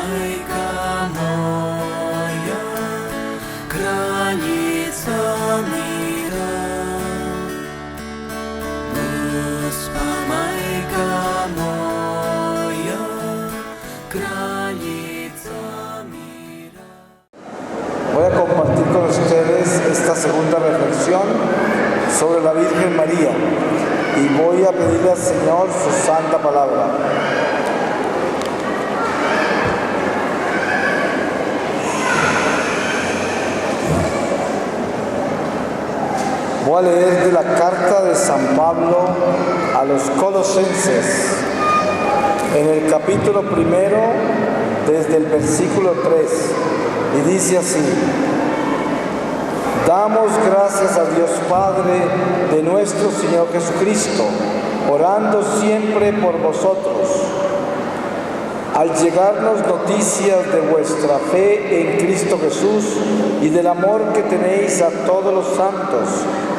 Majka moja, granica mira. Gospa Majka moja, granica mira. Voy a compartir con ustedes esta segunda reflexión sobre la Virgen María y voy a pedirle al Señor su santa palabra. Voy a leer de la carta de San Pablo a los Colosenses, en el capítulo 1, desde el versículo 3, y dice así: Damos gracias a Dios Padre de nuestro Señor Jesucristo, orando siempre por vosotros. Al llegarnos noticias de vuestra fe en Cristo Jesús y del amor que tenéis a todos los santos,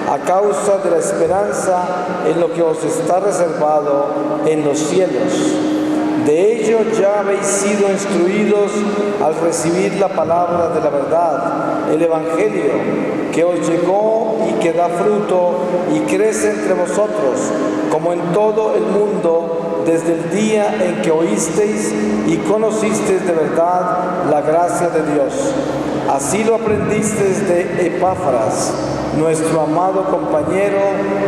a causa de la esperanza en lo que os está reservado en los cielos. De ello ya habéis sido instruidos al recibir la palabra de la verdad, el Evangelio, que os llegó y que da fruto y crece entre vosotros, como en todo el mundo, desde el día en que oísteis y conocisteis de verdad la gracia de Dios. Así lo aprendisteis de Epáfras, nuestro amado compañero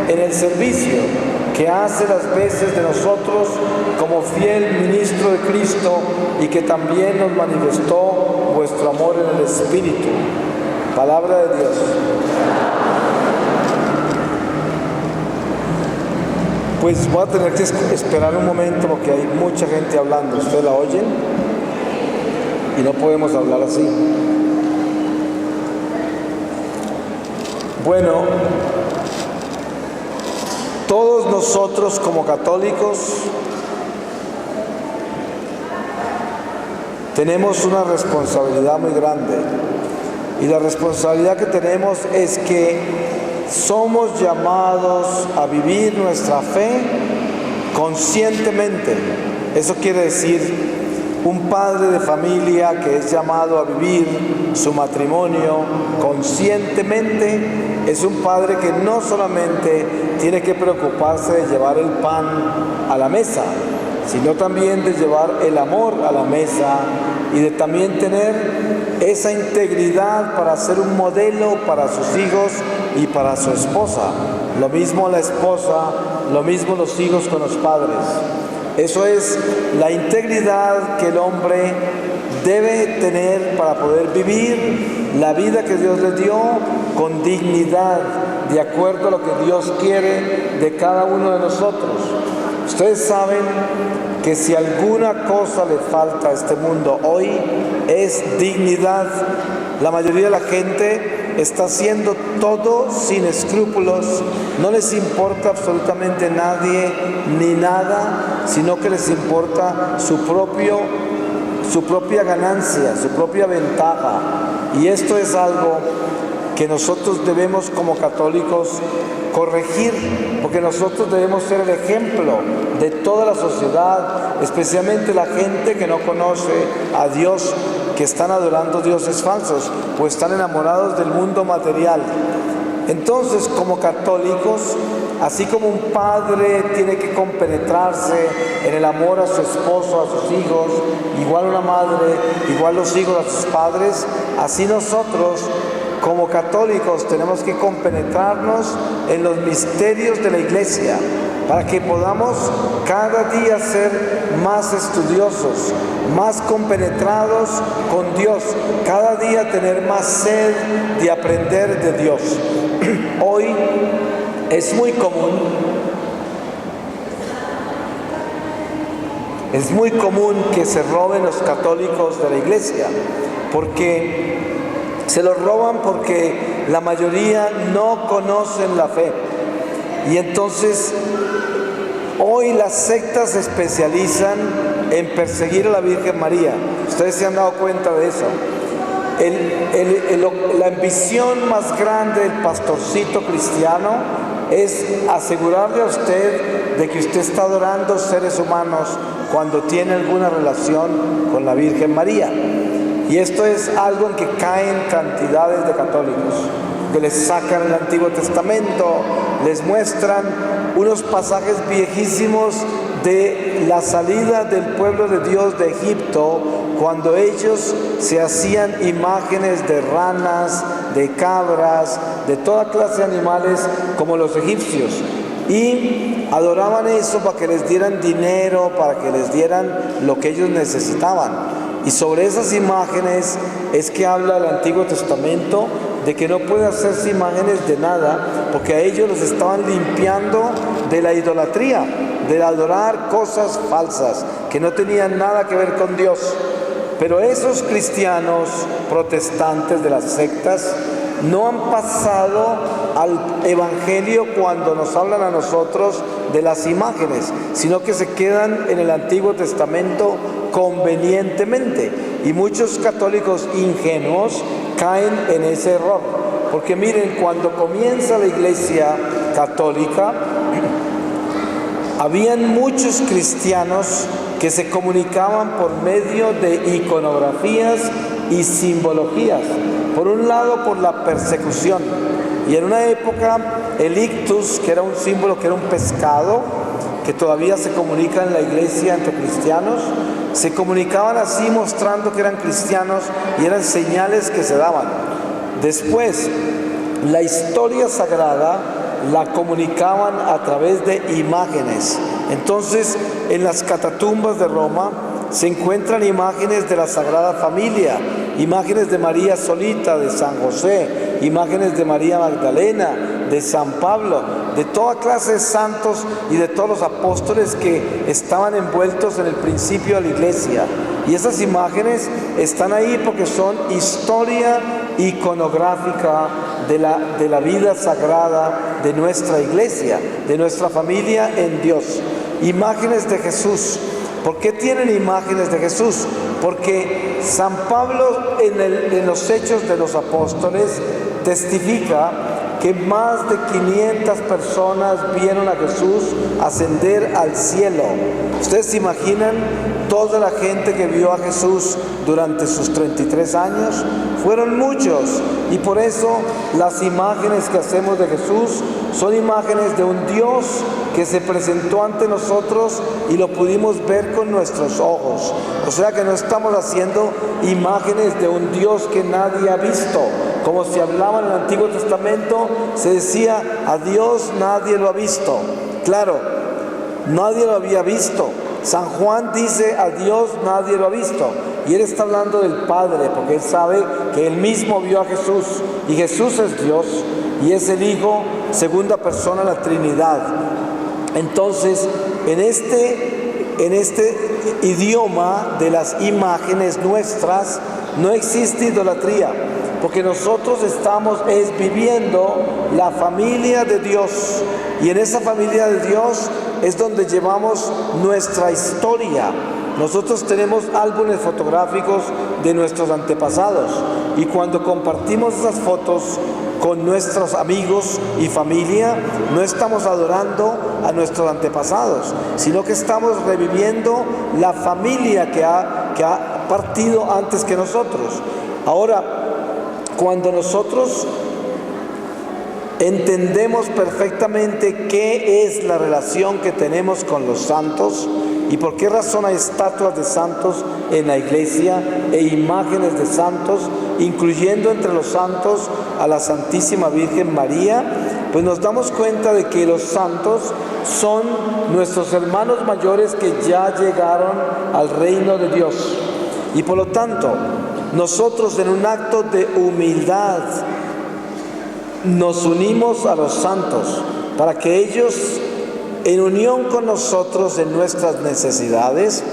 en el servicio, que hace las veces de nosotros como fiel ministro de Cristo y que también nos manifestó vuestro amor en el Espíritu. Palabra de Dios. Pues voy a tener que esperar un momento porque hay mucha gente hablando. ¿Ustedes la oyen? Y no podemos hablar así. Bueno, todos nosotros como católicos tenemos una responsabilidad muy grande. Y la responsabilidad que tenemos es que somos llamados a vivir nuestra fe conscientemente. Eso quiere decir, un padre de familia que es llamado a vivir su matrimonio conscientemente es un padre que no solamente tiene que preocuparse de llevar el pan a la mesa, sino también de llevar el amor a la mesa y de también tener esa integridad para ser un modelo para sus hijos y para su esposa. Lo mismo la esposa, lo mismo los hijos con los padres. Eso es la integridad que el hombre debe tener para poder vivir la vida que Dios le dio con dignidad, de acuerdo a lo que Dios quiere de cada uno de nosotros. Ustedes saben que si alguna cosa le falta a este mundo hoy es dignidad. La mayoría de la gente está haciendo todo sin escrúpulos, no les importa absolutamente nadie ni nada, sino que les importa su propia ganancia, su propia ventaja. Y esto es algo que nosotros debemos como católicos corregir, porque nosotros debemos ser el ejemplo de toda la sociedad, especialmente la gente que no conoce a Dios, que están adorando dioses falsos, pues están enamorados del mundo material. Entonces, como católicos, así como un padre tiene que compenetrarse en el amor a su esposo, a sus hijos, igual una madre, igual los hijos a sus padres, así nosotros como católicos tenemos que compenetrarnos en los misterios de la Iglesia para que podamos cada día ser más estudiosos, más compenetrados con Dios, cada día tener más sed de aprender de Dios. Hoy es muy común que se roben los católicos de la Iglesia, porque se los roban porque la mayoría no conocen la fe. Y entonces, hoy las sectas se especializan en perseguir a la Virgen María. Ustedes se han dado cuenta de eso. La ambición más grande del pastorcito cristiano es asegurarle a usted de que usted está adorando seres humanos cuando tiene alguna relación con la Virgen María. Y esto es algo en que caen cantidades de católicos, que les sacan el Antiguo Testamento, les muestran unos pasajes viejísimos de la salida del pueblo de Dios de Egipto, cuando ellos se hacían imágenes de ranas, de cabras, de toda clase de animales como los egipcios, y adoraban eso para que les dieran dinero, para que les dieran lo que ellos necesitaban. Y sobre esas imágenes es que habla el Antiguo Testamento, de que no puede hacerse imágenes de nada, porque a ellos los estaban limpiando de la idolatría, de adorar cosas falsas que no tenían nada que ver con Dios. Pero esos cristianos protestantes de las sectas no han pasado al evangelio cuando nos hablan a nosotros de las imágenes, sino que se quedan en el Antiguo Testamento convenientemente. Y muchos católicos ingenuos caen en ese error. Porque miren, cuando comienza la Iglesia Católica, habían muchos cristianos que se comunicaban por medio de iconografías y simbologías. Por un lado, por la persecución. Y en una época, el ictus, que era un símbolo, que era un pescado, que todavía se comunica en la iglesia entre cristianos, se comunicaban así mostrando que eran cristianos y eran señales que se daban. Después, la historia sagrada la comunicaban a través de imágenes. Entonces, en las catatumbas de Roma se encuentran imágenes de la Sagrada Familia, imágenes de María solita, de San José, imágenes de María Magdalena, de San Pablo, de toda clase de santos y de todos los apóstoles que estaban envueltos en el principio de la iglesia. Y esas imágenes están ahí porque son historia iconográfica de la vida sagrada de nuestra iglesia, de nuestra familia en Dios. Imágenes de Jesús. ¿Por qué tienen imágenes de Jesús? Porque San Pablo en los Hechos de los Apóstoles testifica que más de 500 personas vieron a Jesús ascender al cielo. ¿Ustedes se imaginan toda la gente que vio a Jesús durante sus 33 años? Fueron muchos, y por eso las imágenes que hacemos de Jesús son imágenes de un Dios que se presentó ante nosotros y lo pudimos ver con nuestros ojos. O sea que no estamos haciendo imágenes de un Dios que nadie ha visto. Como se hablaba en el Antiguo Testamento, se decía, a Dios nadie lo ha visto. Claro, nadie lo había visto. San Juan dice, a Dios nadie lo ha visto. Y él está hablando del Padre, porque él sabe que él mismo vio a Jesús. Y Jesús es Dios, y es el Hijo, segunda persona de la Trinidad. Entonces, en este idioma de las imágenes nuestras, no existe idolatría, porque nosotros estamos viviendo la familia de Dios, y en esa familia de Dios es donde llevamos nuestra historia. Nosotros tenemos álbumes fotográficos de nuestros antepasados, y cuando compartimos esas fotos con nuestros amigos y familia, no estamos adorando a nuestros antepasados, sino que estamos reviviendo la familia que ha partido antes que nosotros. Ahora, cuando nosotros entendemos perfectamente qué es la relación que tenemos con los santos y por qué razón hay estatuas de santos en la iglesia e imágenes de santos, incluyendo entre los santos a la Santísima Virgen María, pues nos damos cuenta de que los santos son nuestros hermanos mayores que ya llegaron al reino de Dios. Y por lo tanto, nosotros en un acto de humildad nos unimos a los santos para que ellos, en unión con nosotros en nuestras necesidades,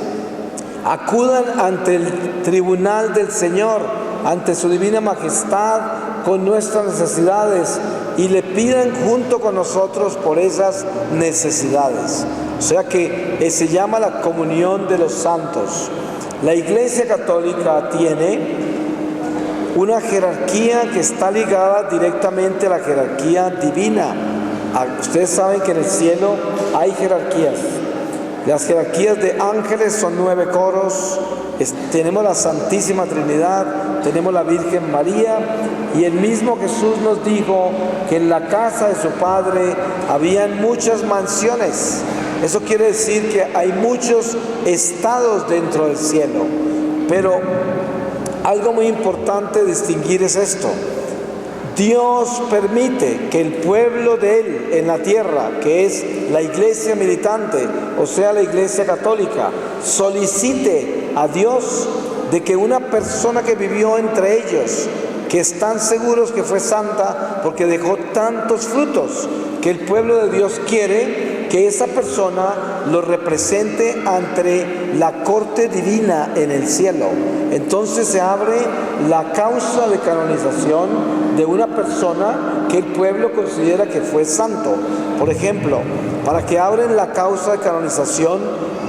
acudan ante el tribunal del Señor, ante su divina majestad, con nuestras necesidades, y le pidan junto con nosotros por esas necesidades. O sea que se llama la comunión de los santos. La Iglesia Católica tiene una jerarquía que está ligada directamente a la jerarquía divina. Ustedes saben que en el cielo hay jerarquías. Las jerarquías de ángeles son 9 coros. Tenemos la Santísima Trinidad, tenemos la Virgen María, y el mismo Jesús nos dijo que en la casa de su Padre habían muchas mansiones. Eso quiere decir que hay muchos estados dentro del cielo. Pero algo muy importante distinguir es esto: Dios permite que el pueblo de Él en la tierra, que es la iglesia militante, o sea, la iglesia católica, solicite a Dios de que una persona que vivió entre ellos, que están seguros que fue santa porque dejó tantos frutos, que el pueblo de Dios quiere que esa persona lo represente ante la corte divina en el cielo. Entonces se abre la causa de canonización de una persona que el pueblo considera que fue santo. Por ejemplo, para que abren la causa de canonización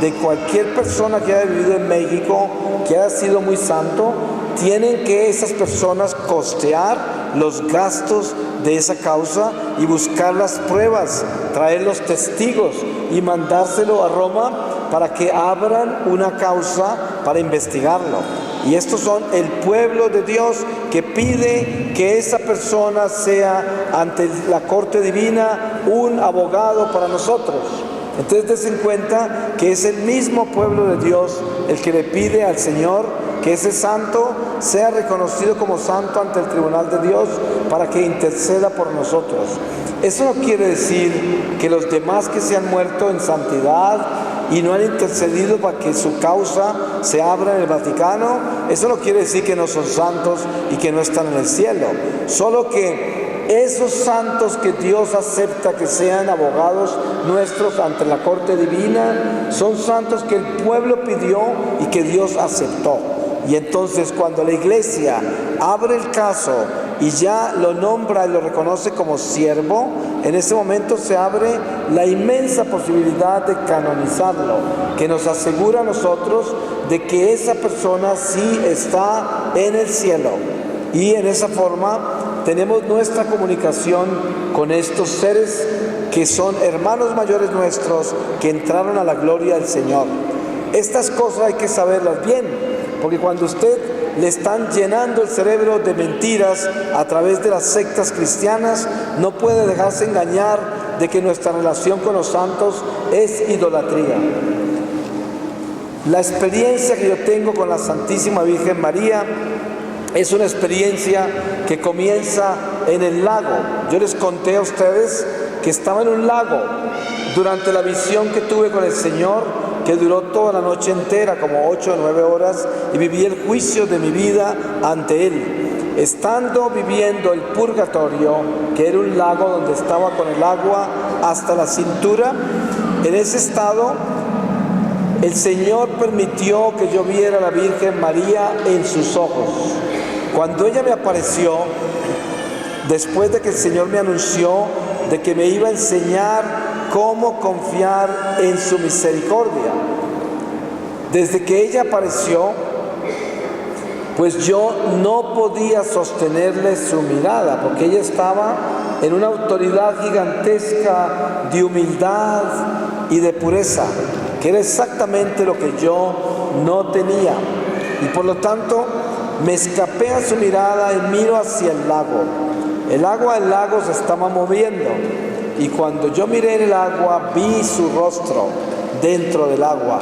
de cualquier persona que haya vivido en México, que haya sido muy santo, tienen que esas personas costear los gastos de esa causa y buscar las pruebas, traer los testigos y mandárselo a Roma para que abran una causa para investigarlo. Y estos son el pueblo de Dios que pide que esa persona sea ante la corte divina un abogado para nosotros. Entonces den cuenta que es el mismo pueblo de Dios el que le pide al Señor que ese santo sea reconocido como santo ante el tribunal de Dios para que interceda por nosotros. Eso no quiere decir que los demás que se han muerto en santidad y no han intercedido para que su causa se abra en el Vaticano, eso no quiere decir que no son santos y que no están en el cielo. Solo que esos santos que Dios acepta que sean abogados nuestros ante la corte divina, son santos que el pueblo pidió y que Dios aceptó. Y entonces cuando la iglesia abre el caso y ya lo nombra y lo reconoce como siervo, en ese momento se abre la inmensa posibilidad de canonizarlo, que nos asegura a nosotros de que esa persona sí está en el cielo. Y en esa forma tenemos nuestra comunicación con estos seres que son hermanos mayores nuestros que entraron a la gloria del Señor. Estas cosas hay que saberlas bien, porque cuando usted le están llenando el cerebro de mentiras a través de las sectas cristianas, no puede dejarse engañar de que nuestra relación con los santos es idolatría. La experiencia que yo tengo con la Santísima Virgen María es una experiencia que comienza en el lago. Yo les conté a ustedes que estaba en un lago durante la visión que tuve con el Señor, que duró toda la noche entera, como 8 o 9 horas, y viví el juicio de mi vida ante Él. Estando viviendo el purgatorio, que era un lago donde estaba con el agua hasta la cintura, en ese estado, el Señor permitió que yo viera a la Virgen María en sus ojos. Cuando ella me apareció, después de que el Señor me anunció de que me iba a enseñar cómo confiar en su misericordia, desde que ella apareció, pues yo no podía sostenerle su mirada, porque ella estaba en una autoridad gigantesca de humildad y de pureza, que era exactamente lo que yo no tenía. Y por lo tanto me escapé a su mirada y miro hacia el lago. El agua del lago se estaba moviendo, y cuando yo miré en el agua vi su rostro dentro del agua,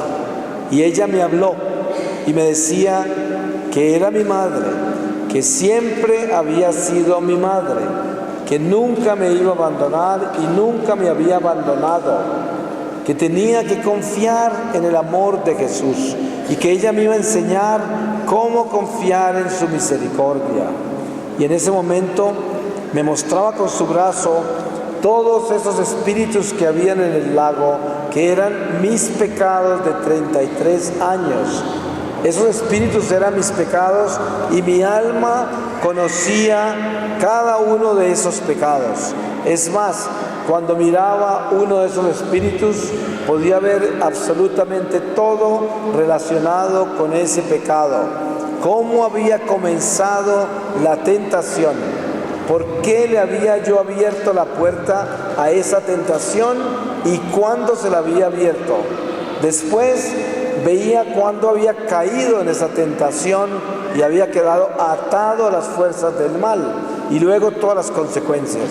y ella me habló y me decía que era mi madre, que siempre había sido mi madre, que nunca me iba a abandonar y nunca me había abandonado, que tenía que confiar en el amor de Jesús y que ella me iba a enseñar cómo confiar en su misericordia. Y en ese momento me mostraba con su brazo todos esos espíritus que habían en el lago, que eran mis pecados de 33 años. Esos espíritus eran mis pecados y mi alma conocía cada uno de esos pecados. Es más, cuando miraba uno de esos espíritus, podía ver absolutamente todo relacionado con ese pecado. Cómo había comenzado la tentación, ¿Por qué le había yo abierto la puerta a esa tentación y cuándo se la había abierto? Después veía cuándo había caído en esa tentación y había quedado atado a las fuerzas del mal y luego todas las consecuencias.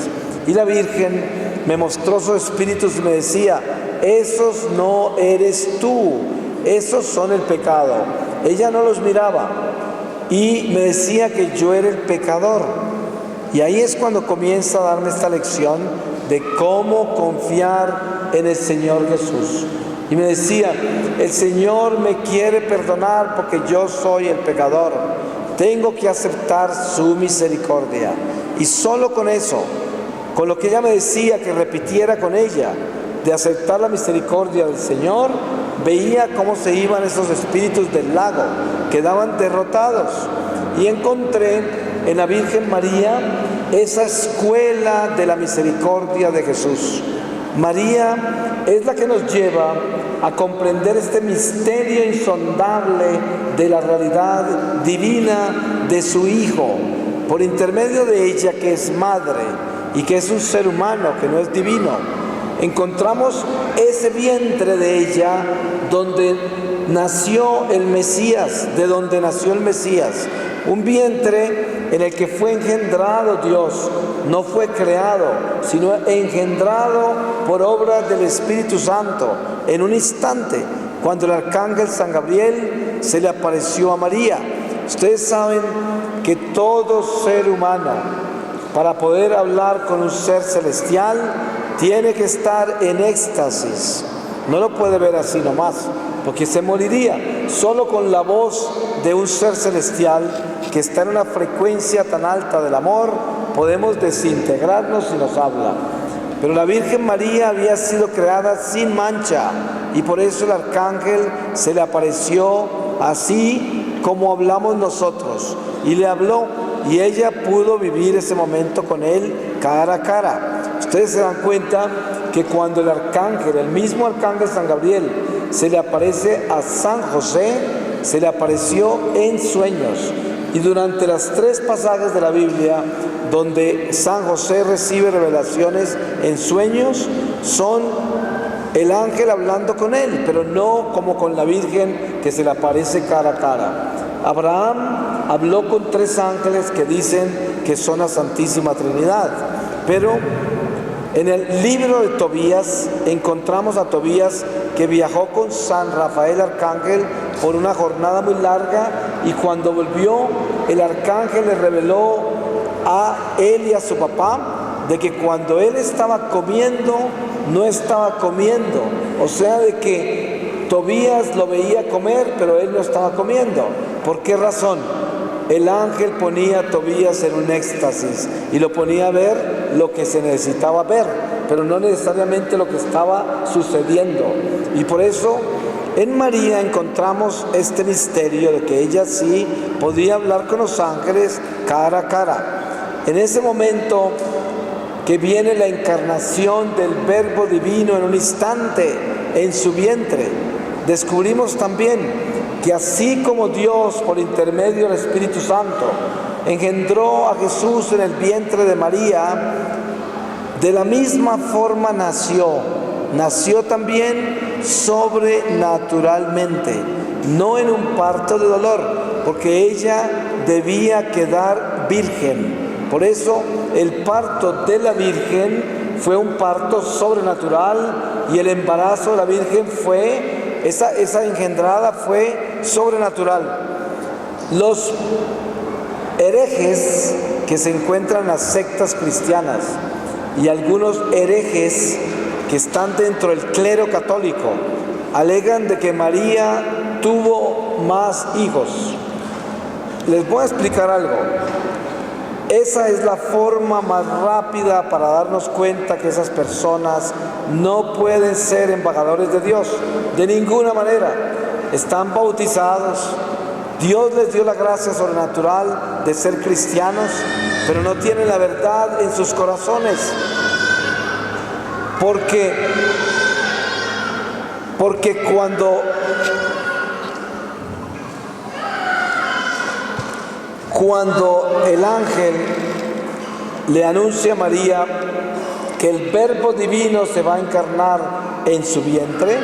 Y la Virgen me mostró sus espíritus y me decía: esos no eres tú, esos son el pecado. Ella no los miraba y me decía que yo era el pecador. Y ahí es cuando comienza a darme esta lección de cómo confiar en el Señor Jesús. Y me decía: el Señor me quiere perdonar porque yo soy el pecador. Tengo que aceptar su misericordia. Y solo con eso, con lo que ella me decía que repitiera con ella, de aceptar la misericordia del Señor, veía cómo se iban esos espíritus del lago, quedaban derrotados. Y encontré en la Virgen María esa escuela de la misericordia de Jesús. María es la que nos lleva a comprender este misterio insondable de la realidad divina de su Hijo. Por intermedio de ella, que es madre y que es un ser humano, que no es divino, encontramos ese vientre de ella donde nació el Mesías, de donde nació el Mesías. Un vientre en el que fue engendrado Dios, no fue creado, sino engendrado por obra del Espíritu Santo, en un instante, cuando el arcángel San Gabriel se le apareció a María. Ustedes saben que todo ser humano, para poder hablar con un ser celestial, tiene que estar en éxtasis. No lo puede ver así nomás, porque se moriría. Solo con la voz de un ser celestial que está en una frecuencia tan alta del amor, podemos desintegrarnos si nos habla. Pero la Virgen María había sido creada sin mancha, y por eso el arcángel se le apareció así como hablamos nosotros, y le habló, y ella pudo vivir ese momento con él cara a cara. Ustedes se dan cuenta que cuando el arcángel, el mismo arcángel San Gabriel, se le aparece a San José, se le apareció en sueños. Y durante las 3 pasajes de la Biblia donde San José recibe revelaciones en sueños, son el ángel hablando con él, pero no como con la Virgen, que se le aparece cara a cara. Abraham habló con 3 ángeles que dicen que son la Santísima Trinidad, pero en el libro de Tobías encontramos a Tobías, que viajó con San Rafael Arcángel por una jornada muy larga, y cuando volvió, el arcángel le reveló a él y a su papá de que cuando él estaba comiendo, no estaba comiendo. O sea, de que Tobías lo veía comer, pero él no estaba comiendo. ¿Por qué razón? El ángel ponía a Tobías en un éxtasis y lo ponía a ver lo que se necesitaba ver, pero no necesariamente lo que estaba sucediendo. Y por eso en María encontramos este misterio de que ella sí podía hablar con los ángeles cara a cara. En ese momento que viene la encarnación del Verbo Divino en un instante en su vientre, descubrimos también que así como Dios, por intermedio del Espíritu Santo, engendró a Jesús en el vientre de María, de la misma forma nació también sobrenaturalmente, no en un parto de dolor, porque ella debía quedar virgen. Por eso el parto de la Virgen fue un parto sobrenatural, y el embarazo de la Virgen fue, esa engendrada fue sobrenatural. Los herejes que se encuentran en las sectas cristianas y algunos herejes que están dentro del clero católico alegan de que María tuvo más hijos. Les voy a explicar algo. Esa es la forma más rápida para darnos cuenta que esas personas no pueden ser embajadores de Dios, de ninguna manera. Están bautizados, Dios les dio la gracia sobrenatural de ser cristianos, pero no tienen la verdad en sus corazones. Porque cuando el ángel le anuncia a María que el Verbo divino se va a encarnar en su vientre,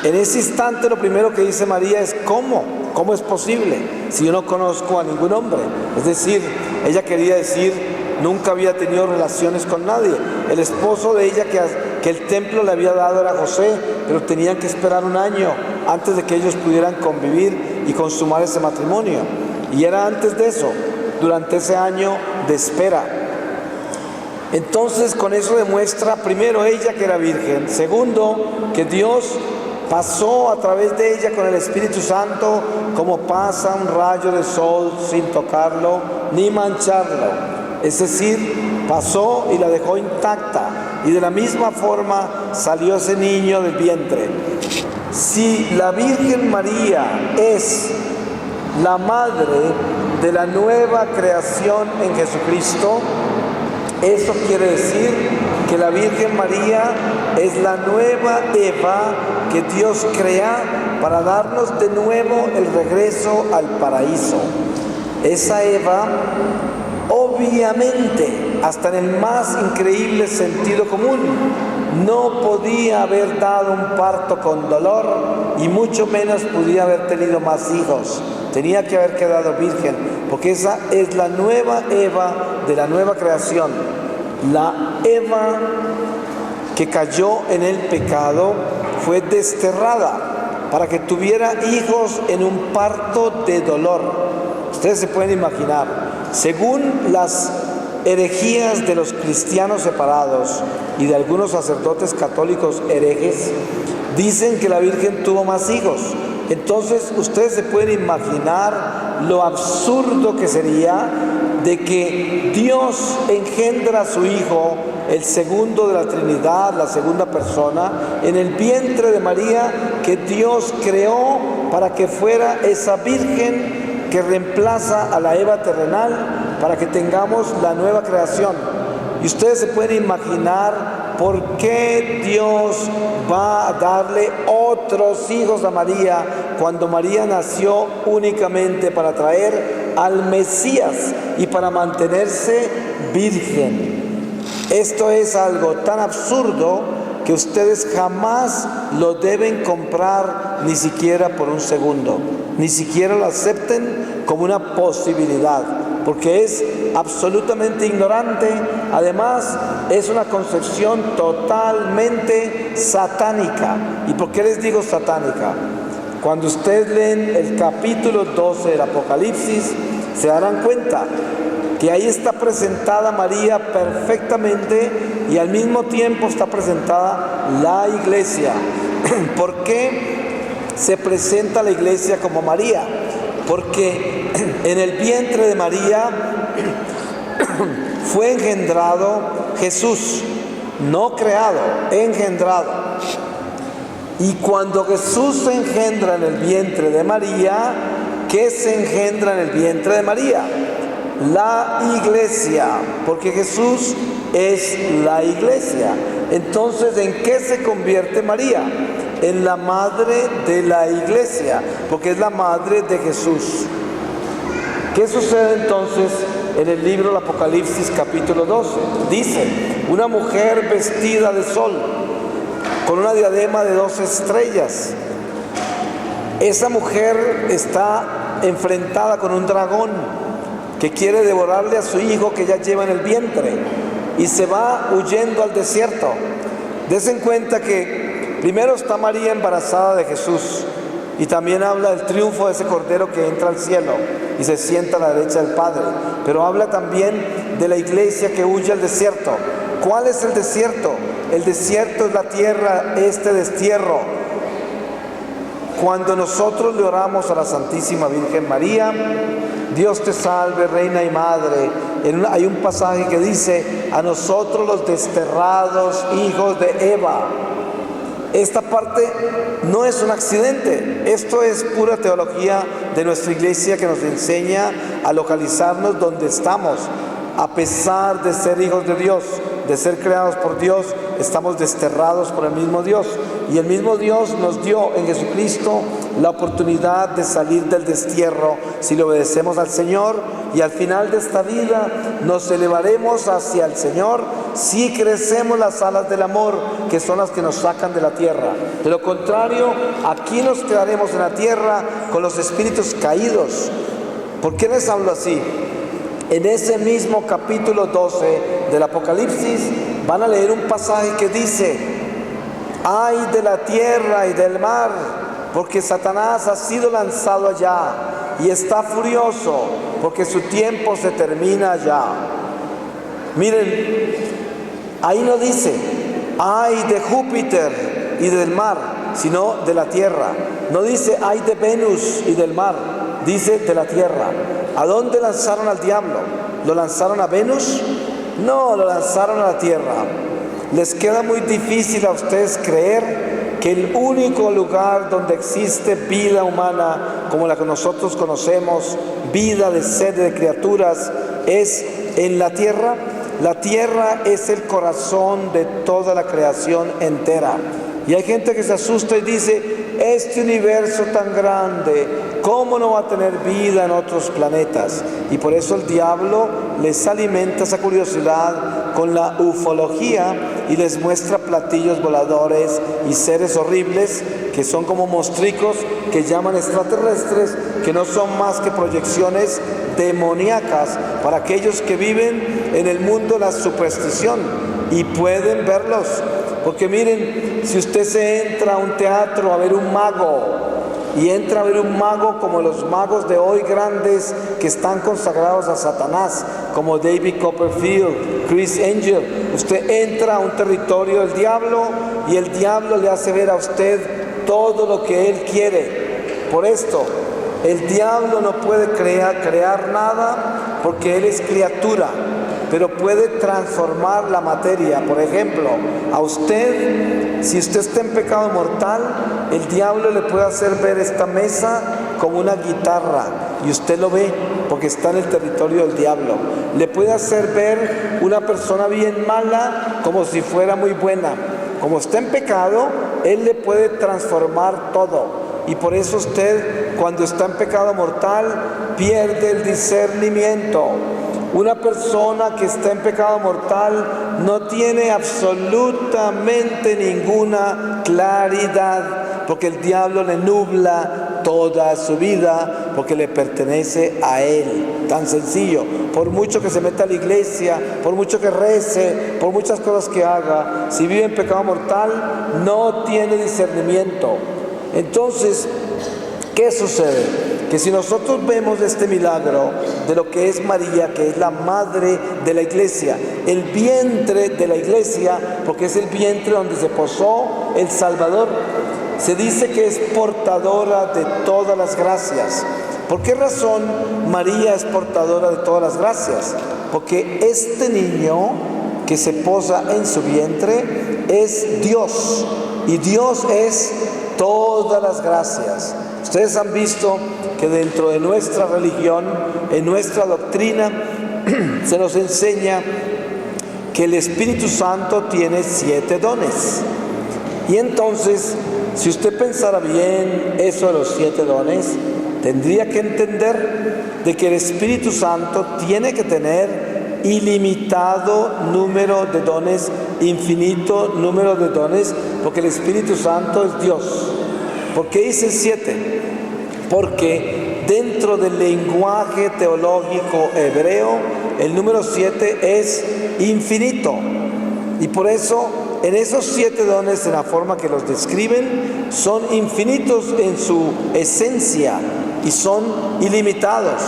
en ese instante lo primero que dice María es ¿cómo? ¿Cómo es posible si yo no conozco a ningún hombre? Es decir, ella quería decir, nunca había tenido relaciones con nadie. El esposo de ella que el templo le había dado era José, pero tenían que esperar un año antes de que ellos pudieran convivir y consumar ese matrimonio. Y era antes de eso, durante ese año de espera. Entonces con eso demuestra primero ella que era virgen, segundo que Dios pasó a través de ella con el Espíritu Santo como pasa un rayo de sol sin tocarlo ni mancharlo. Es decir, pasó y la dejó intacta y de la misma forma salió ese niño del vientre. Si la Virgen María es la madre de la nueva creación en Jesucristo, eso quiere decir que la Virgen María es la nueva Eva que Dios crea para darnos de nuevo el regreso al paraíso. Esa Eva, obviamente, hasta en el más increíble sentido común, no podía haber dado un parto con dolor y mucho menos podía haber tenido más hijos. Tenía que haber quedado virgen, porque esa es la nueva Eva de la nueva creación. La Eva que cayó en el pecado fue desterrada para que tuviera hijos en un parto de dolor. Ustedes se pueden imaginar, según las herejías de los cristianos separados y de algunos sacerdotes católicos herejes, dicen que la Virgen tuvo más hijos. Entonces ustedes se pueden imaginar lo absurdo que sería de que Dios engendra a su Hijo, el segundo de la Trinidad, la segunda persona, en el vientre de María que Dios creó para que fuera esa Virgen que reemplaza a la Eva terrenal para que tengamos la nueva creación. Y ustedes se pueden imaginar por qué Dios va a darle otros hijos a María cuando María nació únicamente para traer al Mesías y para mantenerse virgen. Esto es algo tan absurdo que ustedes jamás lo deben comprar ni siquiera por un segundo, ni siquiera lo acepten como una posibilidad, porque es absolutamente ignorante. Además, es una concepción totalmente satánica. ¿Y por qué les digo satánica? Cuando ustedes leen el capítulo 12 del Apocalipsis, se darán cuenta que ahí está presentada María perfectamente y al mismo tiempo está presentada la iglesia. ¿Por qué se presenta la iglesia como María? Porque en el vientre de María fue engendrado Jesús, no creado, engendrado. Y cuando Jesús se engendra en el vientre de María, ¿qué se engendra en el vientre de María? La iglesia, porque Jesús es la iglesia. Entonces, ¿en qué se convierte María? En la madre de la iglesia, porque es la madre de Jesús. ¿Qué sucede entonces en el libro del Apocalipsis capítulo 12? Dice, una mujer vestida de sol, con una diadema de 2 estrellas. Esa mujer está enfrentada con un dragón que quiere devorarle a su hijo que ella lleva en el vientre y se va huyendo al desierto. Dense cuenta que primero está María embarazada de Jesús y también habla del triunfo de ese cordero que entra al cielo y se sienta a la derecha del Padre, pero habla también de la iglesia que huye al desierto. ¿Cuál es el desierto? El desierto es la tierra, este destierro. Cuando nosotros le oramos a la Santísima Virgen María, Dios te salve, Reina y Madre, hay un pasaje que dice, a nosotros los desterrados hijos de Eva. Esta parte no es un accidente, esto es pura teología de nuestra iglesia que nos enseña a localizarnos donde estamos. A pesar de ser hijos de Dios, de ser creados por Dios, estamos desterrados por el mismo Dios. Y el mismo Dios nos dio en Jesucristo la oportunidad de salir del destierro si le obedecemos al Señor. Y al final de esta vida nos elevaremos hacia el Señor si crecemos las alas del amor, que son las que nos sacan de la tierra. De lo contrario, aquí nos quedaremos en la tierra con los espíritus caídos. ¿Por qué les hablo así? En ese mismo capítulo 12 del Apocalipsis van a leer un pasaje que dice: ay de la tierra y del mar, porque Satanás ha sido lanzado allá y está furioso, porque su tiempo se termina ya. Miren, ahí no dice ay de Júpiter y del mar, sino de la tierra. No dice ay de Venus y del mar, dice de la tierra. ¿A dónde lanzaron al diablo? ¿Lo lanzaron a Venus? No, lo lanzaron a la tierra. Les queda muy difícil a ustedes creer que el único lugar donde existe vida humana como la que nosotros conocemos, vida de seres, de criaturas, es en la tierra. La tierra es el corazón de toda la creación entera. Y hay gente que se asusta y dice: este universo tan grande, ¿cómo no va a tener vida en otros planetas? Y por eso el diablo les alimenta esa curiosidad con la ufología y les muestra platillos voladores y seres horribles que son como monstruos que llaman extraterrestres, que no son más que proyecciones demoníacas para aquellos que viven en el mundo de la superstición y pueden verlos. Porque miren, si usted se entra a un teatro a ver un mago y entra a ver un mago como los magos de hoy grandes que están consagrados a Satanás, como David Copperfield, Chris Angel, usted entra a un territorio del diablo y el diablo le hace ver a usted todo lo que él quiere. Por esto, el diablo no puede crear nada porque él es criatura, pero puede transformar la materia. Por ejemplo, a usted, si usted está en pecado mortal, el diablo le puede hacer ver esta mesa como una guitarra y usted lo ve porque está en el territorio del diablo. Le puede hacer ver una persona bien mala como si fuera muy buena. Como está en pecado, él le puede transformar todo. Y por eso usted, cuando está en pecado mortal, pierde el discernimiento. Una persona que está en pecado mortal no tiene absolutamente ninguna claridad, porque el diablo le nubla toda su vida, porque le pertenece a él. Tan sencillo. Por mucho que se meta a la iglesia, por mucho que rece, por muchas cosas que haga, si vive en pecado mortal, no tiene discernimiento. Entonces, ¿qué sucede? Que si nosotros vemos este milagro de lo que es María, que es la madre de la iglesia, el vientre de la iglesia, porque es el vientre donde se posó el Salvador, se dice que es portadora de todas las gracias. ¿Por qué razón María es portadora de todas las gracias? Porque este niño que se posa en su vientre es Dios, y Dios es todas las gracias. Ustedes han visto que dentro de nuestra religión, en nuestra doctrina, se nos enseña que el Espíritu Santo tiene 7 dones. Y entonces, si usted pensara bien eso de los 7 dones, tendría que entender de que el Espíritu Santo tiene que tener ilimitado número de dones, infinito número de dones, porque el Espíritu Santo es Dios. ¿Por qué dice 7? Porque dentro del lenguaje teológico hebreo, el número 7 es infinito. Y por eso, en esos 7 dones, en la forma que los describen, son infinitos en su esencia y son ilimitados.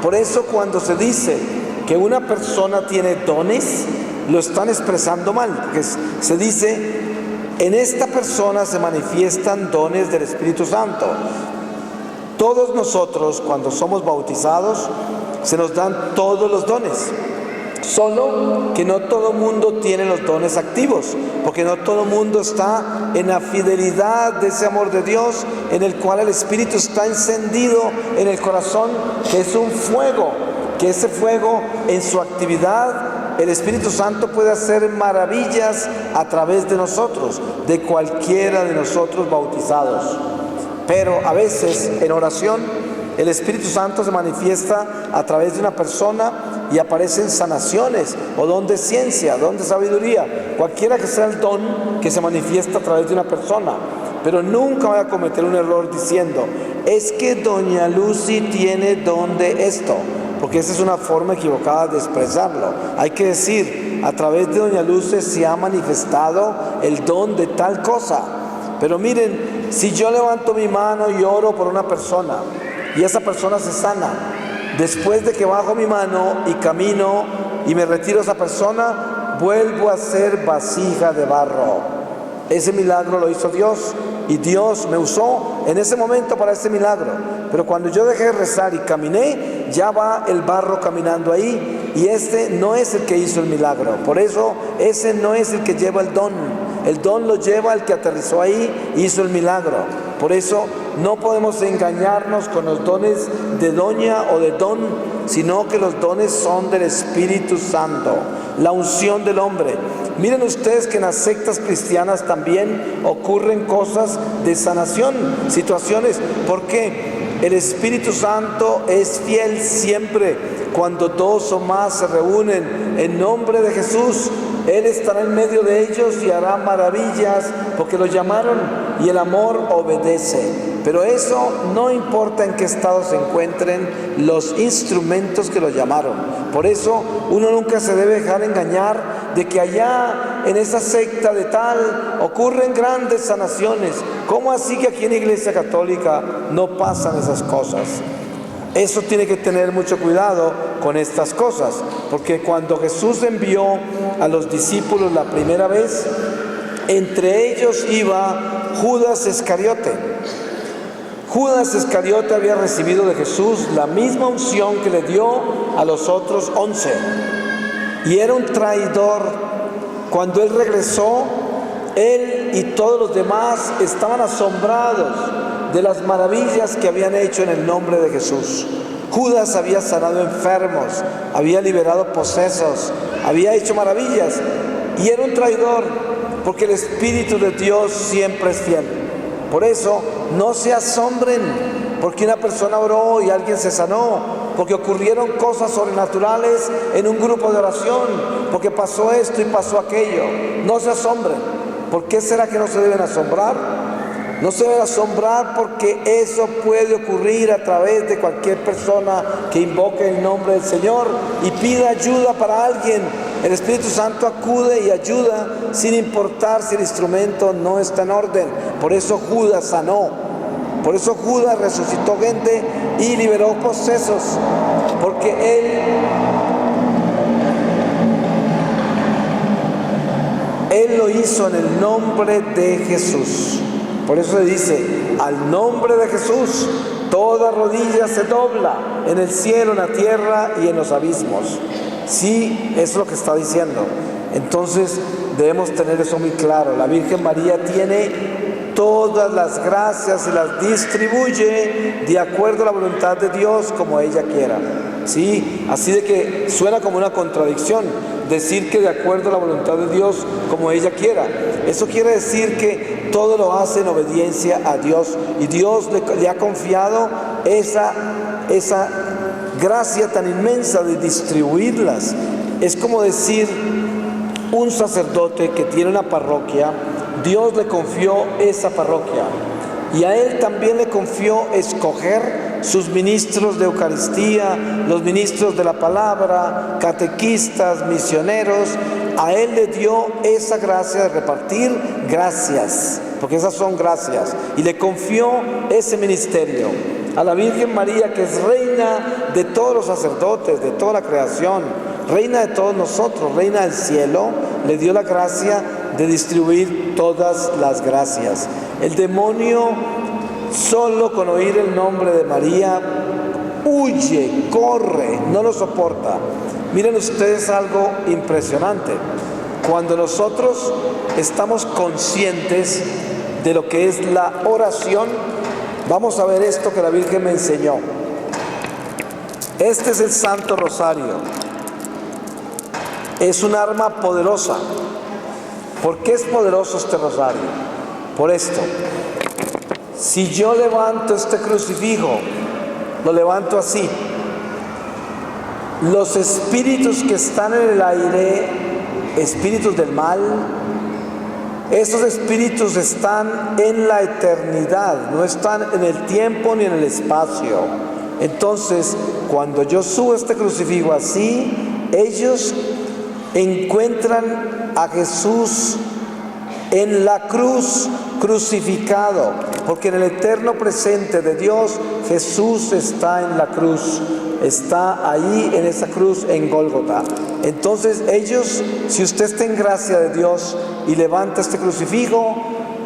Por eso cuando se dice que una persona tiene dones, lo están expresando mal, porque se dice: en esta persona se manifiestan dones del Espíritu Santo. Todos nosotros, cuando somos bautizados, se nos dan todos los dones. Solo que no todo mundo tiene los dones activos, porque no todo mundo está en la fidelidad de ese amor de Dios, en el cual el Espíritu está encendido en el corazón, que es un fuego, que ese fuego en su actividad, el Espíritu Santo puede hacer maravillas a través de nosotros, de cualquiera de nosotros bautizados. Pero a veces en oración el Espíritu Santo se manifiesta a través de una persona y aparecen sanaciones, o don de ciencia, don de sabiduría, cualquiera que sea el don que se manifiesta a través de una persona. Pero nunca voy a cometer un error diciendo, es que doña Lucy tiene don de esto, porque esa es una forma equivocada de expresarlo. Hay que decir, a través de doña Lucy se ha manifestado el don de tal cosa. Pero miren, si yo levanto mi mano y oro por una persona y esa persona se sana, después de que bajo mi mano y camino y me retiro a esa persona, vuelvo a ser vasija de barro. Ese milagro lo hizo Dios y Dios me usó en ese momento para ese milagro. Pero cuando yo dejé de rezar y caminé, ya va el barro caminando ahí y este no es el que hizo el milagro. Por eso ese no es el que lleva el don. El don lo lleva el que aterrizó ahí y hizo el milagro. Por eso no podemos engañarnos con los dones de doña o de don, sino que los dones son del Espíritu Santo, la unción del hombre. Miren ustedes que en las sectas cristianas también ocurren cosas de sanación, situaciones. ¿Por qué? El Espíritu Santo es fiel siempre. Cuando dos o más se reúnen en nombre de Jesús, Él estará en medio de ellos y hará maravillas, porque lo llamaron y el amor obedece. Pero eso no importa en qué estado se encuentren los instrumentos que lo llamaron. Por eso uno nunca se debe dejar engañar de que allá en esa secta de tal ocurren grandes sanaciones. ¿Cómo así que aquí en Iglesia Católica no pasan esas cosas? Eso tiene que tener mucho cuidado con estas cosas, porque cuando Jesús envió a los discípulos la primera vez, entre ellos iba Judas Iscariote. Judas Iscariote había recibido de Jesús la misma unción que le dio a los otros 11 y era un traidor. Cuando él regresó, él y todos los demás estaban asombrados de las maravillas que habían hecho en el nombre de Jesús. Judas había sanado enfermos, había liberado posesos, había hecho maravillas y era un traidor, porque el Espíritu de Dios siempre es fiel. Por eso no se asombren porque una persona oró y alguien se sanó, porque ocurrieron cosas sobrenaturales en un grupo de oración, porque pasó esto y pasó aquello. No se asombren. ¿Por qué será que no se deben asombrar? No se deben asombrar porque eso puede ocurrir a través de cualquier persona que invoque el nombre del Señor y pida ayuda para alguien. El Espíritu Santo acude y ayuda sin importar si el instrumento no está en orden. Por eso Judas sanó. Por eso Judas resucitó gente y liberó posesos. Porque él lo hizo en el nombre de Jesús. Por eso le dice, al nombre de Jesús, toda rodilla se dobla en el cielo, en la tierra y en los abismos. Sí, es lo que está diciendo. Entonces debemos tener eso muy claro. La Virgen María tiene todas las gracias y las distribuye de acuerdo a la voluntad de Dios como ella quiera. Sí, así de que suena como una contradicción decir que de acuerdo a la voluntad de Dios como ella quiera. Eso quiere decir que todo lo hace en obediencia a Dios y Dios le ha confiado esa gracia tan inmensa de distribuirlas. Es como decir un sacerdote que tiene una parroquia, Dios le confió esa parroquia y a él también le confió escoger sus ministros de Eucaristía, los ministros de la palabra, catequistas, misioneros. A él le dio esa gracia de repartir gracias, porque esas son gracias, y le confió ese ministerio. A la Virgen María, que es reina de todos los sacerdotes, de toda la creación, reina de todos nosotros, reina del cielo, le dio la gracia de distribuir todas las gracias. El demonio, solo con oír el nombre de María, huye, corre, no lo soporta. Miren ustedes algo impresionante. Cuando nosotros estamos conscientes de lo que es la oración, vamos a ver esto que la Virgen me enseñó. Este es el Santo Rosario. Es un arma poderosa. ¿Por qué es poderoso este rosario? Por esto. Si yo levanto este crucifijo, lo levanto así, los espíritus que están en el aire, espíritus del mal, esos espíritus están en la eternidad, no están en el tiempo ni en el espacio. Entonces, cuando yo subo este crucifijo así, ellos encuentran a Jesús en la cruz, crucificado, porque en el eterno presente de Dios, Jesús está en la cruz, está ahí en esa cruz en Gólgota. Entonces ellos, si usted está en gracia de Dios y levanta este crucifijo,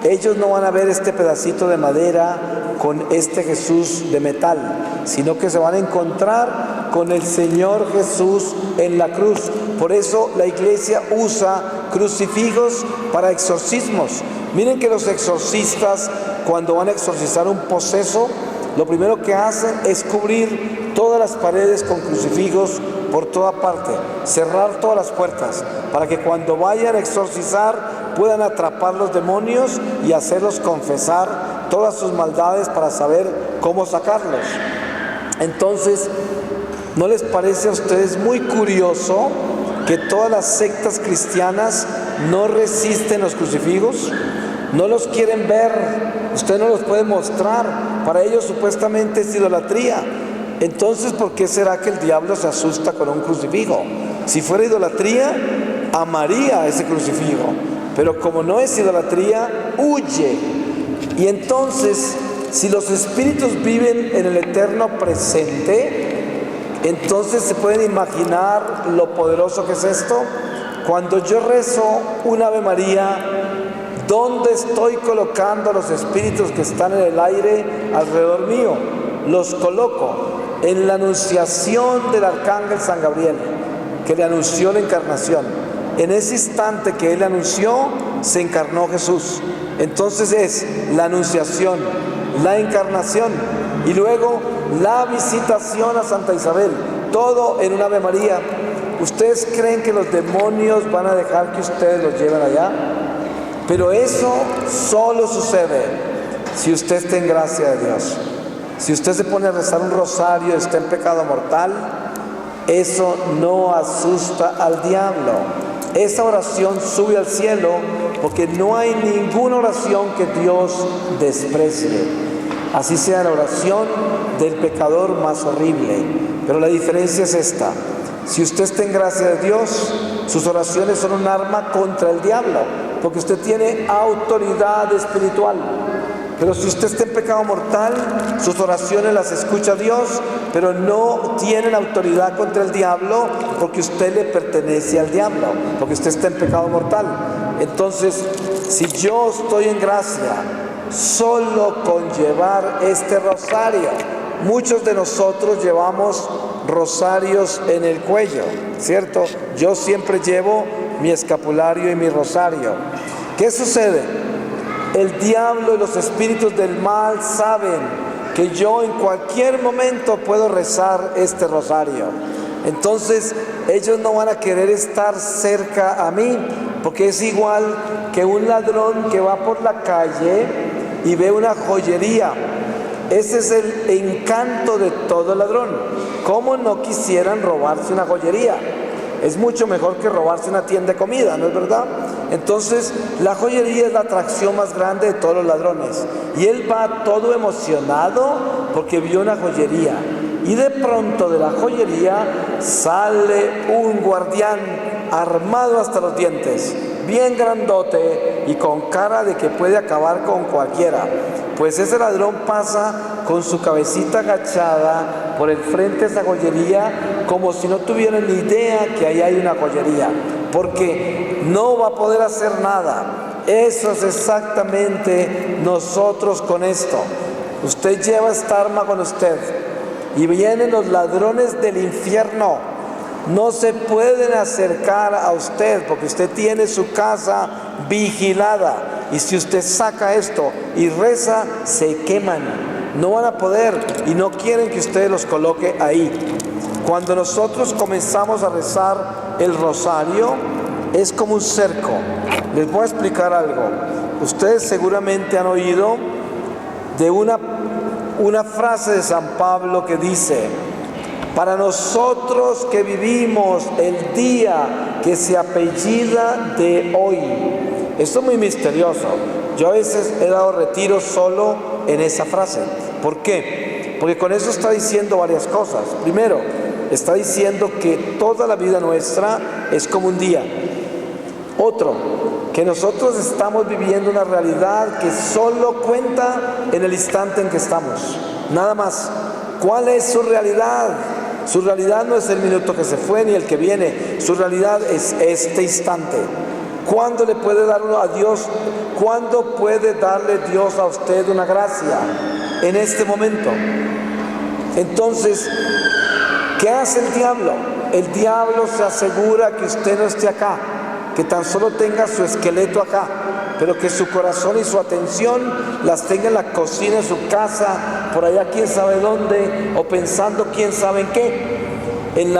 ellos no van a ver este pedacito de madera con este Jesús de metal, sino que se van a encontrar con el Señor Jesús en la cruz. Por eso la iglesia usa crucifijos para exorcismos. Miren que los exorcistas, cuando van a exorcizar un poseso, lo primero que hacen es cubrir todas las paredes con crucifijos por toda parte, cerrar todas las puertas, para que cuando vayan a exorcizar puedan atrapar los demonios y hacerlos confesar todas sus maldades para saber cómo sacarlos. Entonces, ¿no les parece a ustedes muy curioso que todas las sectas cristianas no resisten los crucifijos? No los quieren ver, usted no los puede mostrar, para ellos supuestamente es idolatría. Entonces, ¿por qué será que el diablo se asusta con un crucifijo? Si fuera idolatría, amaría ese crucifijo, pero como no es idolatría, huye. Y entonces, si los espíritus viven en el eterno presente, entonces se pueden imaginar lo poderoso que es esto. Cuando yo rezo un Ave María, ¿dónde estoy colocando a los espíritus que están en el aire alrededor mío? Los coloco en la anunciación del arcángel San Gabriel, que le anunció la encarnación. En ese instante que él anunció, se encarnó Jesús. Entonces es la anunciación, la encarnación y luego la visitación a Santa Isabel, todo en un Ave María. ¿Ustedes creen que los demonios van a dejar que ustedes los lleven allá? Pero eso solo sucede si usted está en gracia de Dios. Si usted se pone a rezar un rosario y está en pecado mortal, eso no asusta al diablo. Esa oración sube al cielo porque no hay ninguna oración que Dios desprecie. Así sea la oración del pecador más horrible. Pero la diferencia es esta. Si usted está en gracia de Dios, sus oraciones son un arma contra el diablo, porque usted tiene autoridad espiritual. Pero si usted está en pecado mortal, sus oraciones las escucha Dios, pero no tienen autoridad contra el diablo, porque usted le pertenece al diablo, porque usted está en pecado mortal. Entonces, si yo estoy en gracia, solo con llevar este rosario, muchos de nosotros llevamos rosarios en el cuello, ¿cierto? Yo siempre llevo mi escapulario y mi rosario. ¿Qué sucede? El diablo y los espíritus del mal saben que yo en cualquier momento puedo rezar este rosario. Entonces ellos no van a querer estar cerca a mí, porque es igual que un ladrón que va por la calle y ve una joyería. Ese es el encanto de todo ladrón. ¿Cómo no quisieran robarse una joyería? Es mucho mejor que robarse una tienda de comida, ¿no es verdad? Entonces, la joyería es la atracción más grande de todos los ladrones. Y él va todo emocionado porque vio una joyería. Y de pronto de la joyería sale un guardián armado hasta los dientes, bien grandote y con cara de que puede acabar con cualquiera. Pues ese ladrón pasa con su cabecita agachada por el frente de esa joyería como si no tuviera ni idea que ahí hay una joyería, porque no va a poder hacer nada. Eso es exactamente nosotros con esto. Usted lleva esta arma con usted y vienen los ladrones del infierno. No se pueden acercar a usted porque usted tiene su casa vigilada. Y si usted saca esto y reza, se queman. No van a poder y no quieren que usted los coloque ahí. Cuando nosotros comenzamos a rezar el rosario, es como un cerco. Les voy a explicar algo. Ustedes seguramente han oído de una frase de San Pablo que dice: Para nosotros que vivimos el día que se apellida de hoy. Esto es muy misterioso. Yo a veces he dado retiro solo en esa frase. ¿Por qué? Porque con eso está diciendo varias cosas. Primero, está diciendo que toda la vida nuestra es como un día. Otro, que nosotros estamos viviendo una realidad que solo cuenta en el instante en que estamos. Nada más. ¿Cuál es su realidad? Su realidad no es el minuto que se fue ni el que viene. Su realidad es este instante. ¿Cuándo le puede dar uno a Dios? ¿Cuándo puede darle Dios a usted una gracia? En este momento. Entonces, ¿qué hace el diablo? El diablo se asegura que usted no esté acá, que tan solo tenga su esqueleto acá, pero que su corazón y su atención las tenga en la cocina de su casa, por allá quién sabe dónde, o pensando quién sabe en qué, en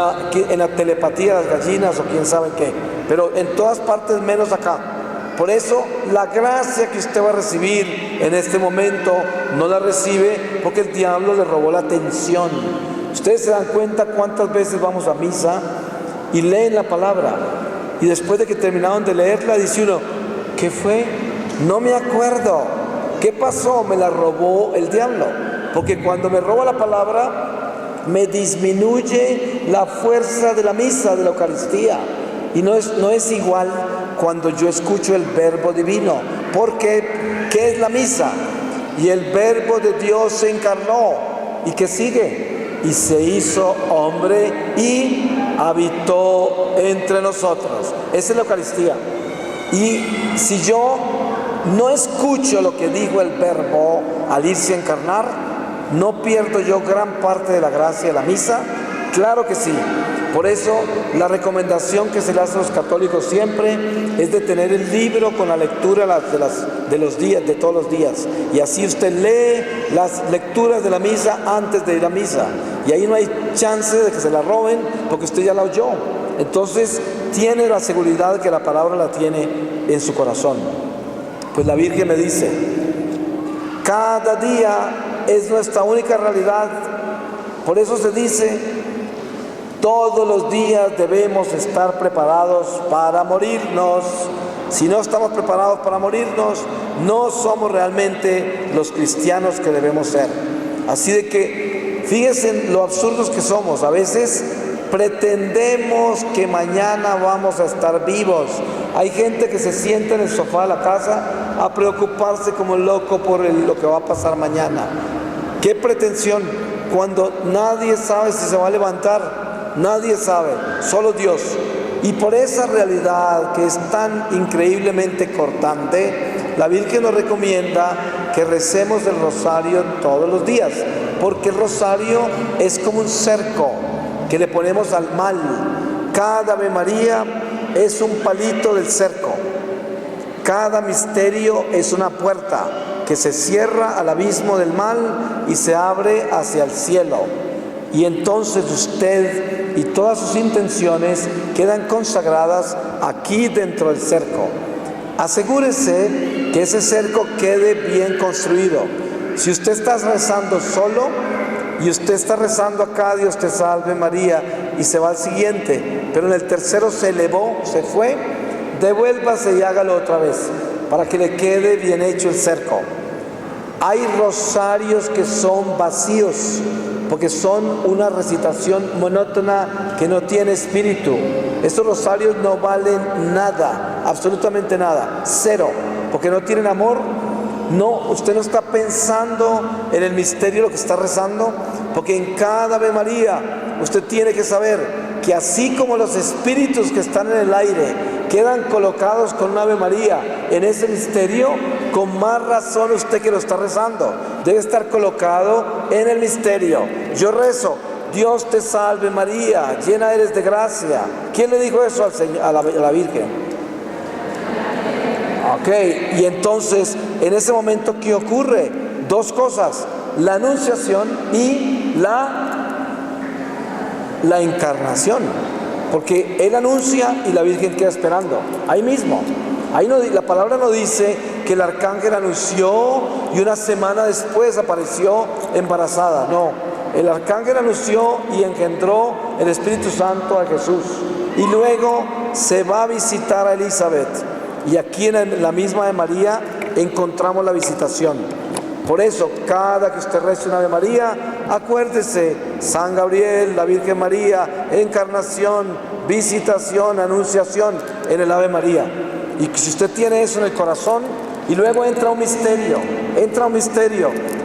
la telepatía de las gallinas o quién sabe en qué, pero en todas partes menos acá. Por eso la gracia que usted va a recibir en este momento no la recibe porque el diablo le robó la atención. Ustedes se dan cuenta cuántas veces vamos a misa y leen la palabra y después de que terminaron de leerla dice uno, ¿qué fue? No me acuerdo. ¿Qué pasó? Me la robó el diablo. Porque cuando me roba la palabra, me disminuye la fuerza de la misa, de la Eucaristía. Y no es igual cuando yo escucho el verbo divino. Porque, ¿qué es la misa? Y el verbo de Dios se encarnó. ¿Y qué sigue? Y se hizo hombre y habitó entre nosotros. Esa es la Eucaristía. Y si yo no escucho lo que dijo el verbo al irse a encarnar, ¿no pierdo yo gran parte de la gracia de la misa? Claro que sí. Por eso la recomendación que se le hace a los católicos siempre es de tener el libro con la lectura de los días, de todos los días. Y así usted lee las lecturas de la misa antes de ir a misa. Y ahí no hay chance de que se la roben porque usted ya la oyó. Entonces tiene la seguridad de que la palabra la tiene en su corazón. Pues la Virgen me dice, cada día es nuestra única realidad. Por eso se dice, todos los días debemos estar preparados para morirnos. Si no estamos preparados para morirnos, no somos realmente los cristianos que debemos ser. Así de que, fíjense lo absurdos que somos. A veces pretendemos que mañana vamos a estar vivos. Hay gente que se sienta en el sofá de la casa a preocuparse como loco por lo que va a pasar mañana. ¡Qué pretensión! Cuando nadie sabe si se va a levantar, nadie sabe, solo Dios. Y por esa realidad que es tan increíblemente cortante, la Virgen nos recomienda que recemos el rosario todos los días, porque el rosario es como un cerco que le ponemos al mal. Cada Ave María es un palito del cerco. Cada misterio es una puerta que se cierra al abismo del mal y se abre hacia el cielo. Y entonces usted y todas sus intenciones quedan consagradas aquí dentro del cerco. Asegúrese que ese cerco quede bien construido. Si usted está rezando solo y usted está rezando acá, Dios te salve María, y se va al siguiente, pero en el tercero se elevó, se fue, devuélvase y hágalo otra vez para que le quede bien hecho el cerco. Hay rosarios que son vacíos porque son una recitación monótona que no tiene espíritu. Estos rosarios no valen nada, absolutamente nada, cero, porque no tienen amor. No, usted no está pensando en el misterio de lo que está rezando, porque en cada Ave María usted tiene que saber que así como los espíritus que están en el aire quedan colocados con una Ave María en ese misterio, con más razón usted que lo está rezando debe estar colocado en el misterio. Yo rezo, Dios te salve María, llena eres de gracia. ¿Quién le dijo eso al Señor, a la Virgen? Ok, y entonces en ese momento ¿qué ocurre? Dos cosas, la anunciación y la encarnación, porque Él anuncia y la Virgen queda esperando, ahí mismo. Ahí no, la palabra no dice que el arcángel anunció y una semana después apareció embarazada, no. El arcángel anunció y engendró el Espíritu Santo a Jesús. Y luego se va a visitar a Elizabeth. Y aquí en la misma de María encontramos la visitación. Por eso, cada que usted rece una Ave María, acuérdese, San Gabriel, la Virgen María, encarnación, visitación, anunciación en el Ave María. Y si usted tiene eso en el corazón, y luego entra un misterio,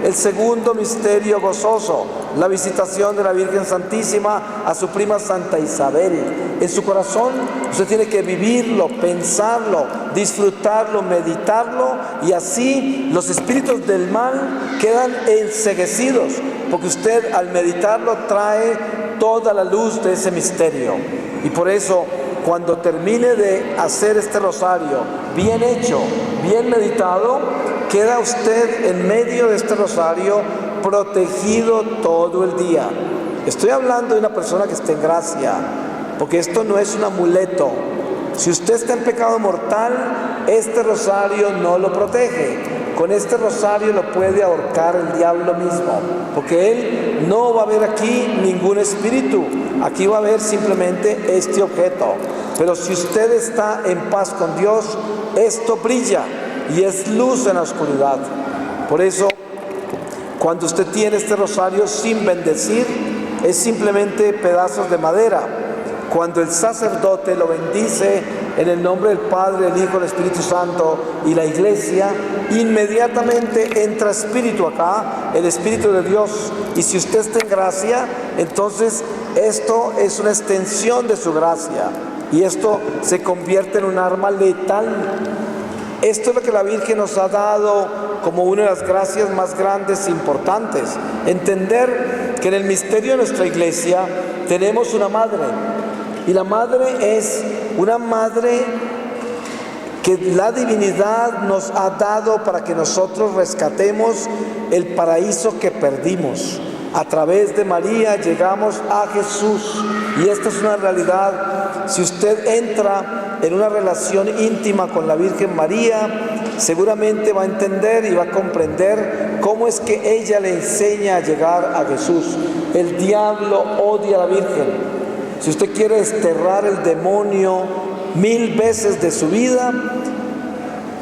el segundo misterio gozoso, la visitación de la Virgen Santísima a su prima Santa Isabel. En su corazón usted tiene que vivirlo, pensarlo, disfrutarlo, meditarlo, y así los espíritus del mal quedan enceguecidos, porque usted al meditarlo trae toda la luz de ese misterio. Y por eso, cuando termine de hacer este rosario bien hecho, bien meditado, queda usted en medio de este rosario protegido todo el día. Estoy hablando de una persona que esté en gracia, porque esto no es un amuleto. Si usted está en pecado mortal, este rosario no lo protege. Con este rosario lo puede ahorcar el diablo mismo, porque él no va a ver aquí ningún espíritu. Aquí va a haber simplemente este objeto. Pero si usted está en paz con Dios, esto brilla y es luz en la oscuridad. Por eso, cuando usted tiene este rosario sin bendecir, es simplemente pedazos de madera. Cuando el sacerdote lo bendice en el nombre del Padre, el Hijo, el Espíritu Santo y la Iglesia, inmediatamente entra espíritu acá, el Espíritu de Dios. Y si usted está en gracia, entonces esto es una extensión de su gracia. Y esto se convierte en un arma letal. Esto es lo que la Virgen nos ha dado como una de las gracias más grandes e importantes. Entender que en el misterio de nuestra Iglesia tenemos una madre. Y la madre es una madre que la divinidad nos ha dado para que nosotros rescatemos el paraíso que perdimos. A través de María llegamos a Jesús. Y esta es una realidad. Si usted entra en una relación íntima con la Virgen María, seguramente va a entender y va a comprender cómo es que ella le enseña a llegar a Jesús. El diablo odia a la Virgen. Si usted quiere desterrar el demonio 1000 veces de su vida,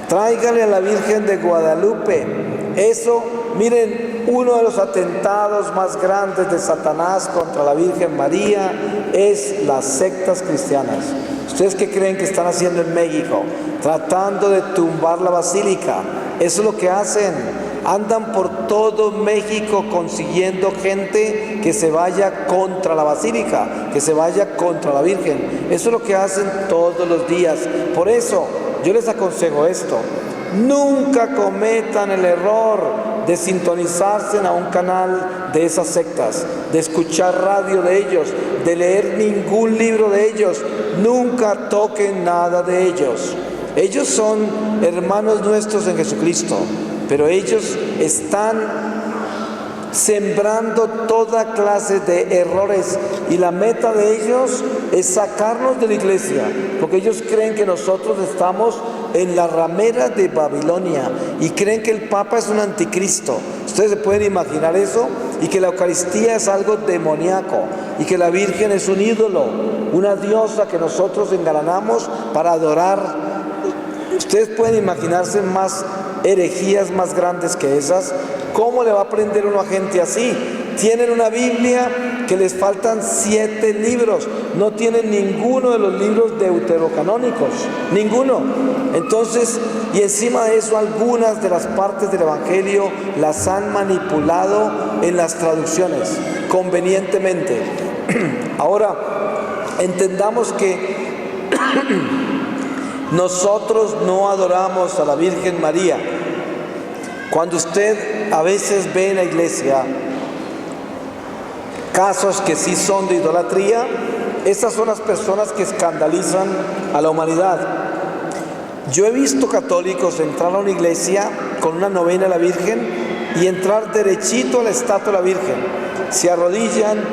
tráigale a la Virgen de Guadalupe. Eso, miren, uno de los atentados más grandes de Satanás contra la Virgen María es las sectas cristianas. ¿Ustedes qué creen que están haciendo en México? Tratando de tumbar la basílica. Eso es lo que hacen. Andan por todo México consiguiendo gente que se vaya contra la basílica, que se vaya contra la Virgen. Eso es lo que hacen todos los días. Por eso yo les aconsejo esto: nunca cometan el error de sintonizarse a un canal de esas sectas, de escuchar radio de ellos, de leer ningún libro de ellos. Nunca toquen nada de ellos. Ellos son hermanos nuestros en Jesucristo, pero ellos están sembrando toda clase de errores, y la meta de ellos es sacarnos de la iglesia, porque ellos creen que nosotros estamos en la ramera de Babilonia y creen que el Papa es un anticristo. Ustedes se pueden imaginar eso, y que la Eucaristía es algo demoníaco, y que la Virgen es un ídolo, una diosa que nosotros engalanamos para adorar. Ustedes pueden imaginarse más herejías más grandes que esas. ¿Cómo le va a aprender uno a gente así? Tienen una Biblia que les faltan 7 libros, no tienen ninguno de los libros deuterocanónicos, ninguno. Entonces, y encima de eso, algunas de las partes del Evangelio las han manipulado en las traducciones, convenientemente. Ahora, entendamos que nosotros no adoramos a la Virgen María. Cuando usted a veces ve en la iglesia casos que sí son de idolatría, esas son las personas que escandalizan a la humanidad. Yo he visto católicos entrar a una iglesia con una novena a la Virgen y entrar derechito a la estatua de la Virgen. Se arrodillan,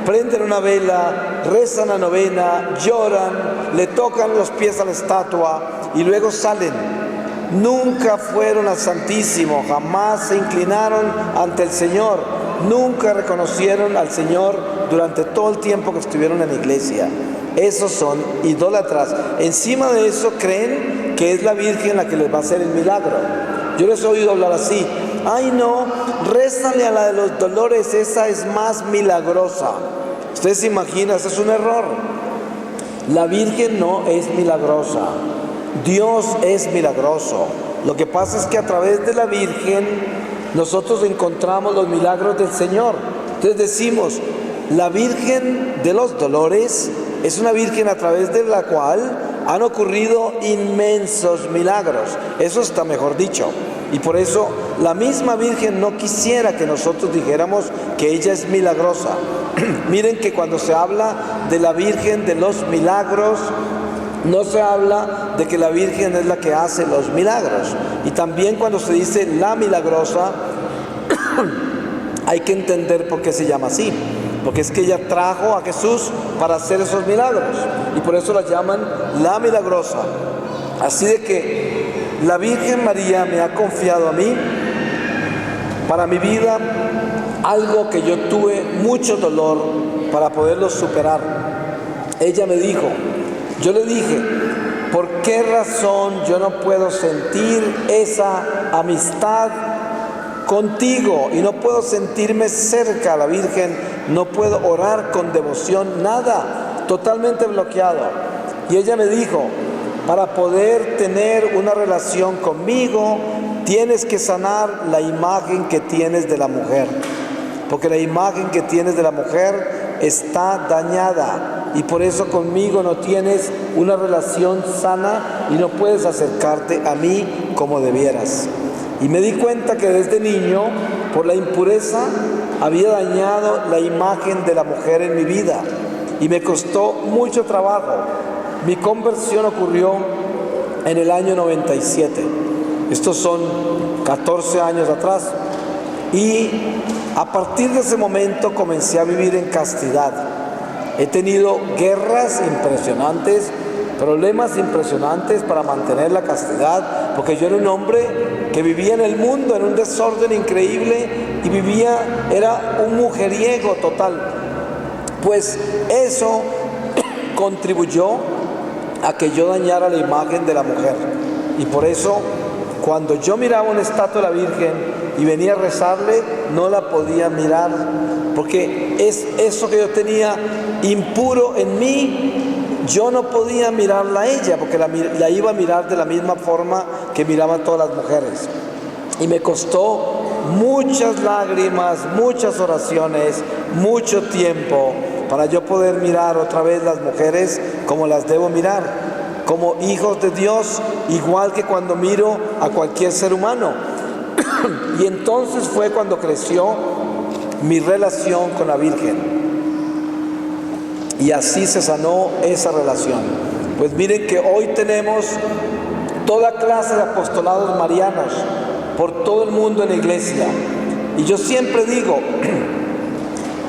prenden una vela, rezan la novena, lloran, le tocan los pies a la estatua y luego salen. Nunca fueron al Santísimo, jamás se inclinaron ante el Señor. nunca reconocieron al Señor durante todo el tiempo que estuvieron en la iglesia. Esos son idólatras. Encima de eso creen que es la Virgen la que les va a hacer el milagro. Yo les he oído hablar así: ay no, rézale a la de los dolores, esa es más milagrosa. Ustedes se imaginan, ese es un error. La Virgen no es milagrosa, Dios es milagroso. Lo que pasa es que a través de la Virgen nosotros encontramos los milagros del Señor. Entonces decimos, la Virgen de los Dolores es una Virgen a través de la cual han ocurrido inmensos milagros. Eso está mejor dicho. Y por eso la misma Virgen no quisiera que nosotros dijéramos que ella es milagrosa. Miren que cuando se habla de la Virgen de los milagros, no se habla de que la Virgen es la que hace los milagros. Y también cuando se dice la milagrosa, hay que entender por qué se llama así. Porque es que ella trajo a Jesús para hacer esos milagros. Y por eso la llaman la milagrosa. Así de que la Virgen María me ha confiado a mí, para mi vida, algo que yo tuve mucho dolor para poderlo superar. Ella me dijo, yo le dije, ¿por qué razón yo no puedo sentir esa amistad contigo y no puedo sentirme cerca a la Virgen? No puedo orar con devoción, nada, totalmente bloqueado. Y ella me dijo, para poder tener una relación conmigo, tienes que sanar la imagen que tienes de la mujer, porque la imagen que tienes de la mujer está dañada y por eso conmigo no tienes una relación sana y no puedes acercarte a mí como debieras. Y me di cuenta que desde niño, por la impureza, había dañado la imagen de la mujer en mi vida y me costó mucho trabajo. Mi conversión ocurrió en el año 97. Estos son 14 años atrás. Y a partir de ese momento comencé a vivir en castidad. He tenido guerras impresionantes, problemas impresionantes para mantener la castidad, porque yo era un hombre que vivía en el mundo, en un desorden increíble y era un mujeriego total. Pues eso contribuyó a que yo dañara la imagen de la mujer. Y por eso, cuando yo miraba una estatua de la Virgen y venía a rezarle, no la podía mirar, porque es eso que yo tenía impuro en mí. Yo no podía mirarla a ella, porque la iba a mirar de la misma forma que miraban todas las mujeres. Y me costó muchas lágrimas, muchas oraciones, mucho tiempo para yo poder mirar otra vez las mujeres como las debo mirar, como hijos de Dios, igual que cuando miro a cualquier ser humano. Y entonces fue cuando creció mi relación con la Virgen. Y así se sanó esa relación. Pues miren que hoy tenemos toda clase de apostolados marianos por todo el mundo en la iglesia. Y yo siempre digo,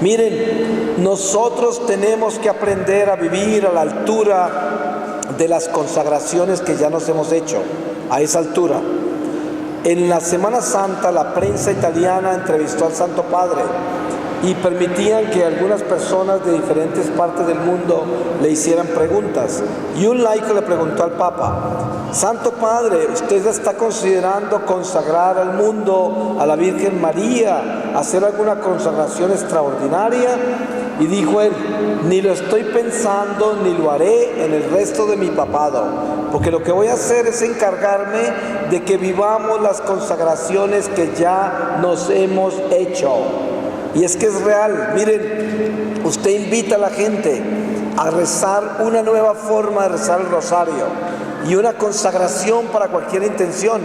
miren, nosotros tenemos que aprender a vivir a la altura de las consagraciones que ya nos hemos hecho, a esa altura. En la Semana Santa, la prensa italiana entrevistó al Santo Padre y permitían que algunas personas de diferentes partes del mundo le hicieran preguntas. Y un laico le preguntó al Papa, Santo Padre, ¿usted está considerando consagrar al mundo a la Virgen María, hacer alguna consagración extraordinaria? Y dijo él, ni lo estoy pensando ni lo haré en el resto de mi papado, porque lo que voy a hacer es encargarme de que vivamos las consagraciones que ya nos hemos hecho. Y es que es real. Miren, usted invita a la gente a rezar una nueva forma de rezar el rosario y una consagración para cualquier intención.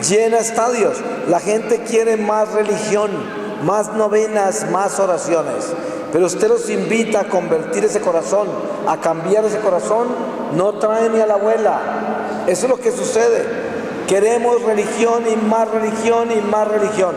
Llena estadios. La gente quiere más religión, más novenas, más oraciones. Pero usted los invita a convertir ese corazón, a cambiar ese corazón. No trae ni a la abuela. Eso es lo que sucede. Queremos religión y más religión y más religión.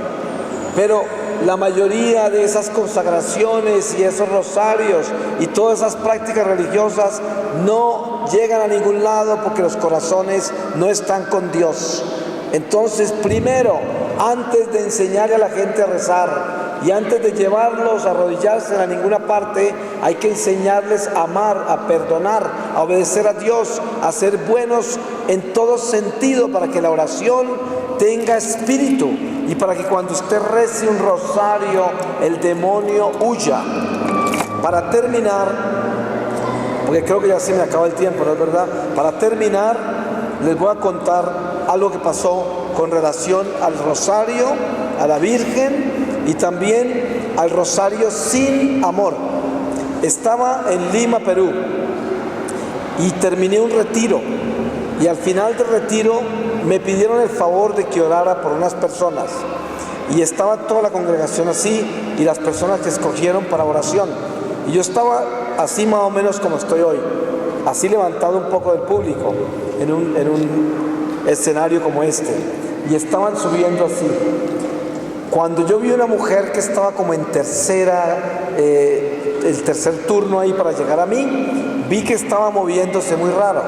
Pero la mayoría de esas consagraciones y esos rosarios y todas esas prácticas religiosas no llegan a ningún lado porque los corazones no están con Dios. Entonces, primero, antes de enseñarle a la gente a rezar, Y antes de llevarlos a arrodillarse a ninguna parte, hay que enseñarles a amar, a perdonar, a obedecer a Dios, a ser buenos en todo sentido para que la oración tenga espíritu y para que cuando usted rece un rosario, el demonio huya. Para terminar, porque creo que ya se me acaba el tiempo, ¿no es verdad? Para terminar, les voy a contar algo que pasó con relación al rosario, a la Virgen y también al rosario sin amor. Estaba en Lima, Perú, y terminé un retiro. Y al final del retiro me pidieron el favor de que orara por unas personas. Y estaba toda la congregación así y las personas que escogieron para oración. Y yo estaba así más o menos como estoy hoy, así levantado un poco del público, en un escenario como este. Y estaban subiendo así. Cuando yo vi una mujer que estaba como en el tercer turno ahí para llegar a mí, vi que estaba moviéndose muy raro.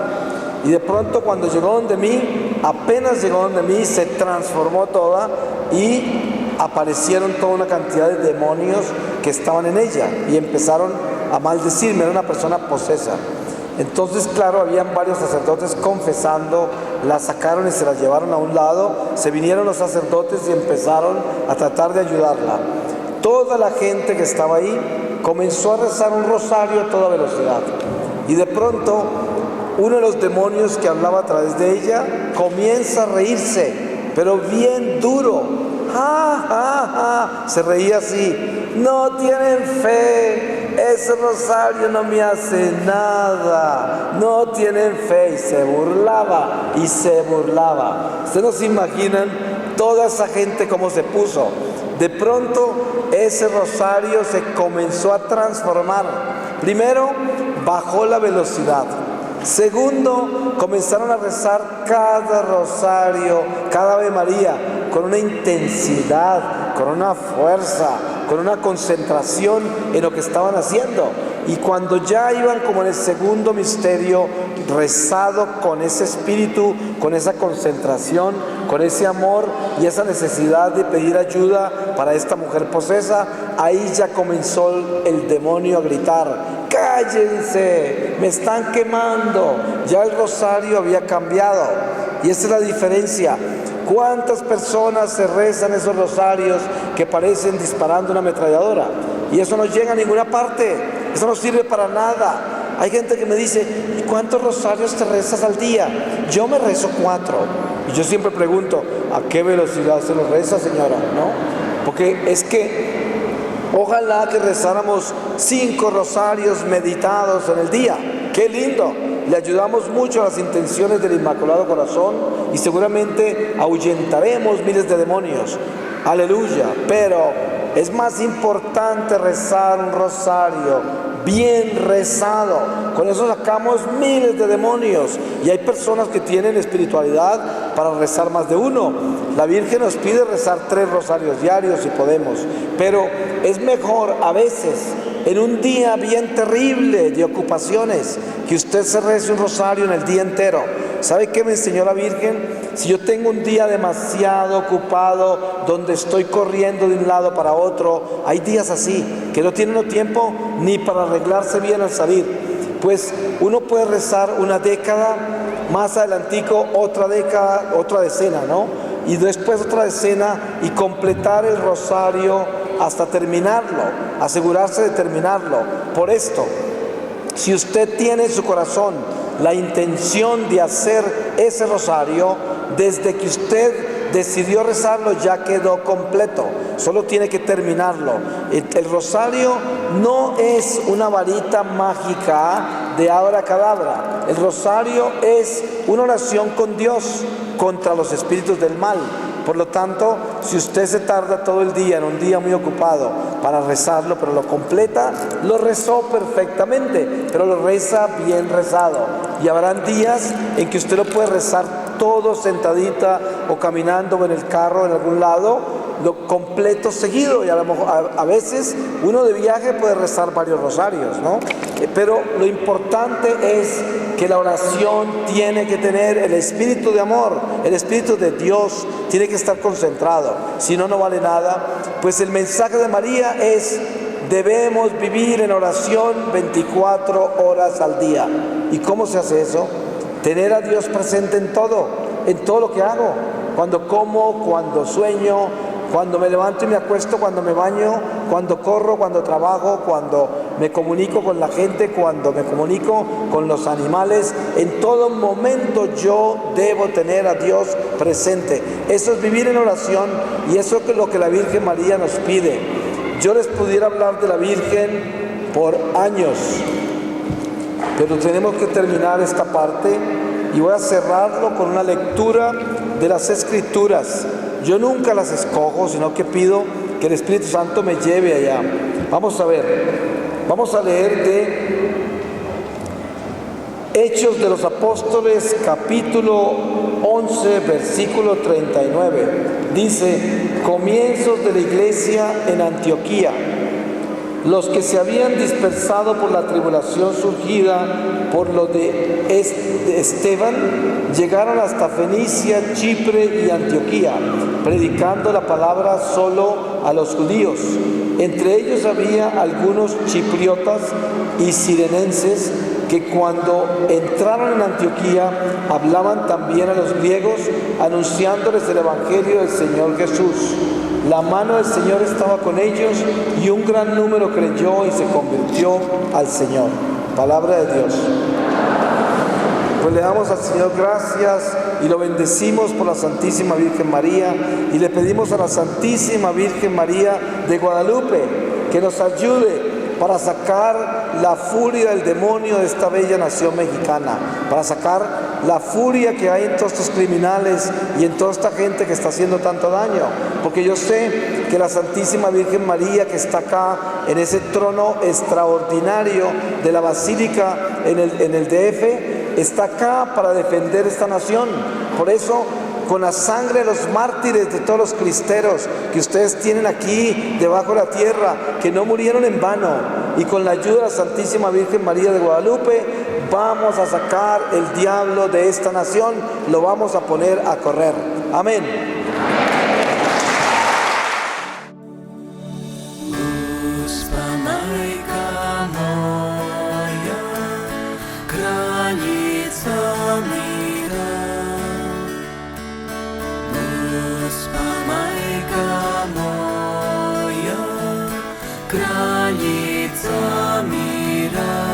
Y de pronto cuando llegó donde mí, apenas llegó donde mí, se transformó toda y aparecieron toda una cantidad de demonios que estaban en ella y empezaron a maldecirme. Era una persona posesa. Entonces, claro, habían varios sacerdotes confesando, la sacaron y se la llevaron a un lado, se vinieron los sacerdotes y empezaron a tratar de ayudarla. Toda la gente que estaba ahí comenzó a rezar un rosario a toda velocidad. Y de pronto, uno de los demonios que hablaba a través de ella comienza a reírse, pero bien duro. ¡Ja, ja, ja! Se reía así. No tienen fe, ese rosario no me hace nada, no tienen fe. Y se burlaba y se burlaba. Ustedes no se imaginan toda esa gente cómo se puso. De pronto ese rosario se comenzó a transformar. Primero, bajó la velocidad. Segundo, comenzaron a rezar cada rosario, cada Ave María, con una intensidad, con una fuerza, con una concentración en lo que estaban haciendo. Y cuando ya iban como en el segundo misterio, rezado con ese espíritu, con esa concentración, con ese amor y esa necesidad de pedir ayuda para esta mujer posesa, ahí ya comenzó el demonio a gritar: ¡cállense! ¡Me están quemando! Ya el rosario había cambiado. Y esa es la diferencia. ¿Cuántas personas se rezan esos rosarios que parecen disparando una ametralladora? Y eso no llega a ninguna parte. Eso no sirve para nada. Hay gente que me dice: ¿y cuántos rosarios te rezas al día? Yo me rezo 4. Y yo siempre pregunto: ¿a qué velocidad se los reza, señora? ¿No? Porque es que ojalá que rezáramos 5 rosarios meditados en el día. ¡Qué lindo! Le ayudamos mucho a las intenciones del Inmaculado Corazón y seguramente ahuyentaremos miles de demonios. ¡Aleluya! Pero es más importante rezar un rosario bien rezado. Con eso sacamos miles de demonios. Y hay personas que tienen espiritualidad para rezar más de uno. La Virgen nos pide rezar 3 rosarios diarios si podemos. Pero es mejor a veces, en un día bien terrible de ocupaciones, que usted se rece un rosario en el día entero. ¿Sabe qué me enseñó la Virgen? Si yo tengo un día demasiado ocupado, donde estoy corriendo de un lado para otro, hay días así, que no tiene uno tiempo ni para arreglarse bien al salir. Pues uno puede rezar una década, más adelantico otra década, otra decena, ¿no? Y después otra decena y completar el rosario hasta terminarlo, asegurarse de terminarlo. Por esto, si usted tiene en su corazón la intención de hacer ese rosario, desde que usted decidió rezarlo ya quedó completo, solo tiene que terminarlo. El rosario no es una varita mágica de abracadabra. El rosario es una oración con Dios contra los espíritus del mal. Por lo tanto, si usted se tarda todo el día, en un día muy ocupado, para rezarlo, pero lo completa, lo rezó perfectamente, pero lo reza bien rezado. Y habrán días en que usted lo puede rezar todo sentadita o caminando o en el carro en algún lado, lo completo seguido. Y a lo mejor, a veces uno de viaje puede rezar varios rosarios, ¿no? Pero lo importante es que la oración tiene que tener el espíritu de amor, el espíritu de Dios tiene que estar concentrado, si no, no vale nada. Pues el mensaje de María es: debemos vivir en oración 24 horas al día. ¿Y cómo se hace eso? Tener a Dios presente en todo lo que hago, cuando como, cuando sueño, cuando me levanto y me acuesto, cuando me baño, cuando corro, cuando trabajo, cuando me comunico con la gente, cuando me comunico con los animales. En todo momento yo debo tener a Dios presente. Eso es vivir en oración, y eso es lo que la Virgen María nos pide. Yo les pudiera hablar de la Virgen por años, pero tenemos que terminar esta parte y voy a cerrarlo con una lectura de las Escrituras. Yo nunca las escojo, sino que pido que el Espíritu Santo me lleve allá. Vamos a ver, vamos a leer de Hechos de los Apóstoles, capítulo 11, versículo 39. Dice: comienzos de la iglesia en Antioquía. Los que se habían dispersado por la tribulación surgida por lo de Esteban llegaron hasta Fenicia, Chipre y Antioquía, predicando la palabra solo a los judíos. Entre ellos había algunos chipriotas y cirenenses que cuando entraron en Antioquía hablaban también a los griegos, anunciándoles el evangelio del Señor Jesús. La mano del Señor estaba con ellos y un gran número creyó y se convirtió al Señor. Palabra de Dios. Pues le damos al Señor gracias y lo bendecimos por la Santísima Virgen María, y le pedimos a la Santísima Virgen María de Guadalupe que nos ayude para sacar la furia del demonio de esta bella nación mexicana, para sacar la furia que hay en todos estos criminales y en toda esta gente que está haciendo tanto daño. Porque yo sé que la Santísima Virgen María, que está acá en ese trono extraordinario de la Basílica en el DF, está acá para defender esta nación. Por eso, con la sangre de los mártires, de todos los cristeros que ustedes tienen aquí debajo de la tierra, que no murieron en vano, y con la ayuda de la Santísima Virgen María de Guadalupe, vamos a sacar el diablo de esta nación, lo vamos a poner a correr. Amén. Granica mira.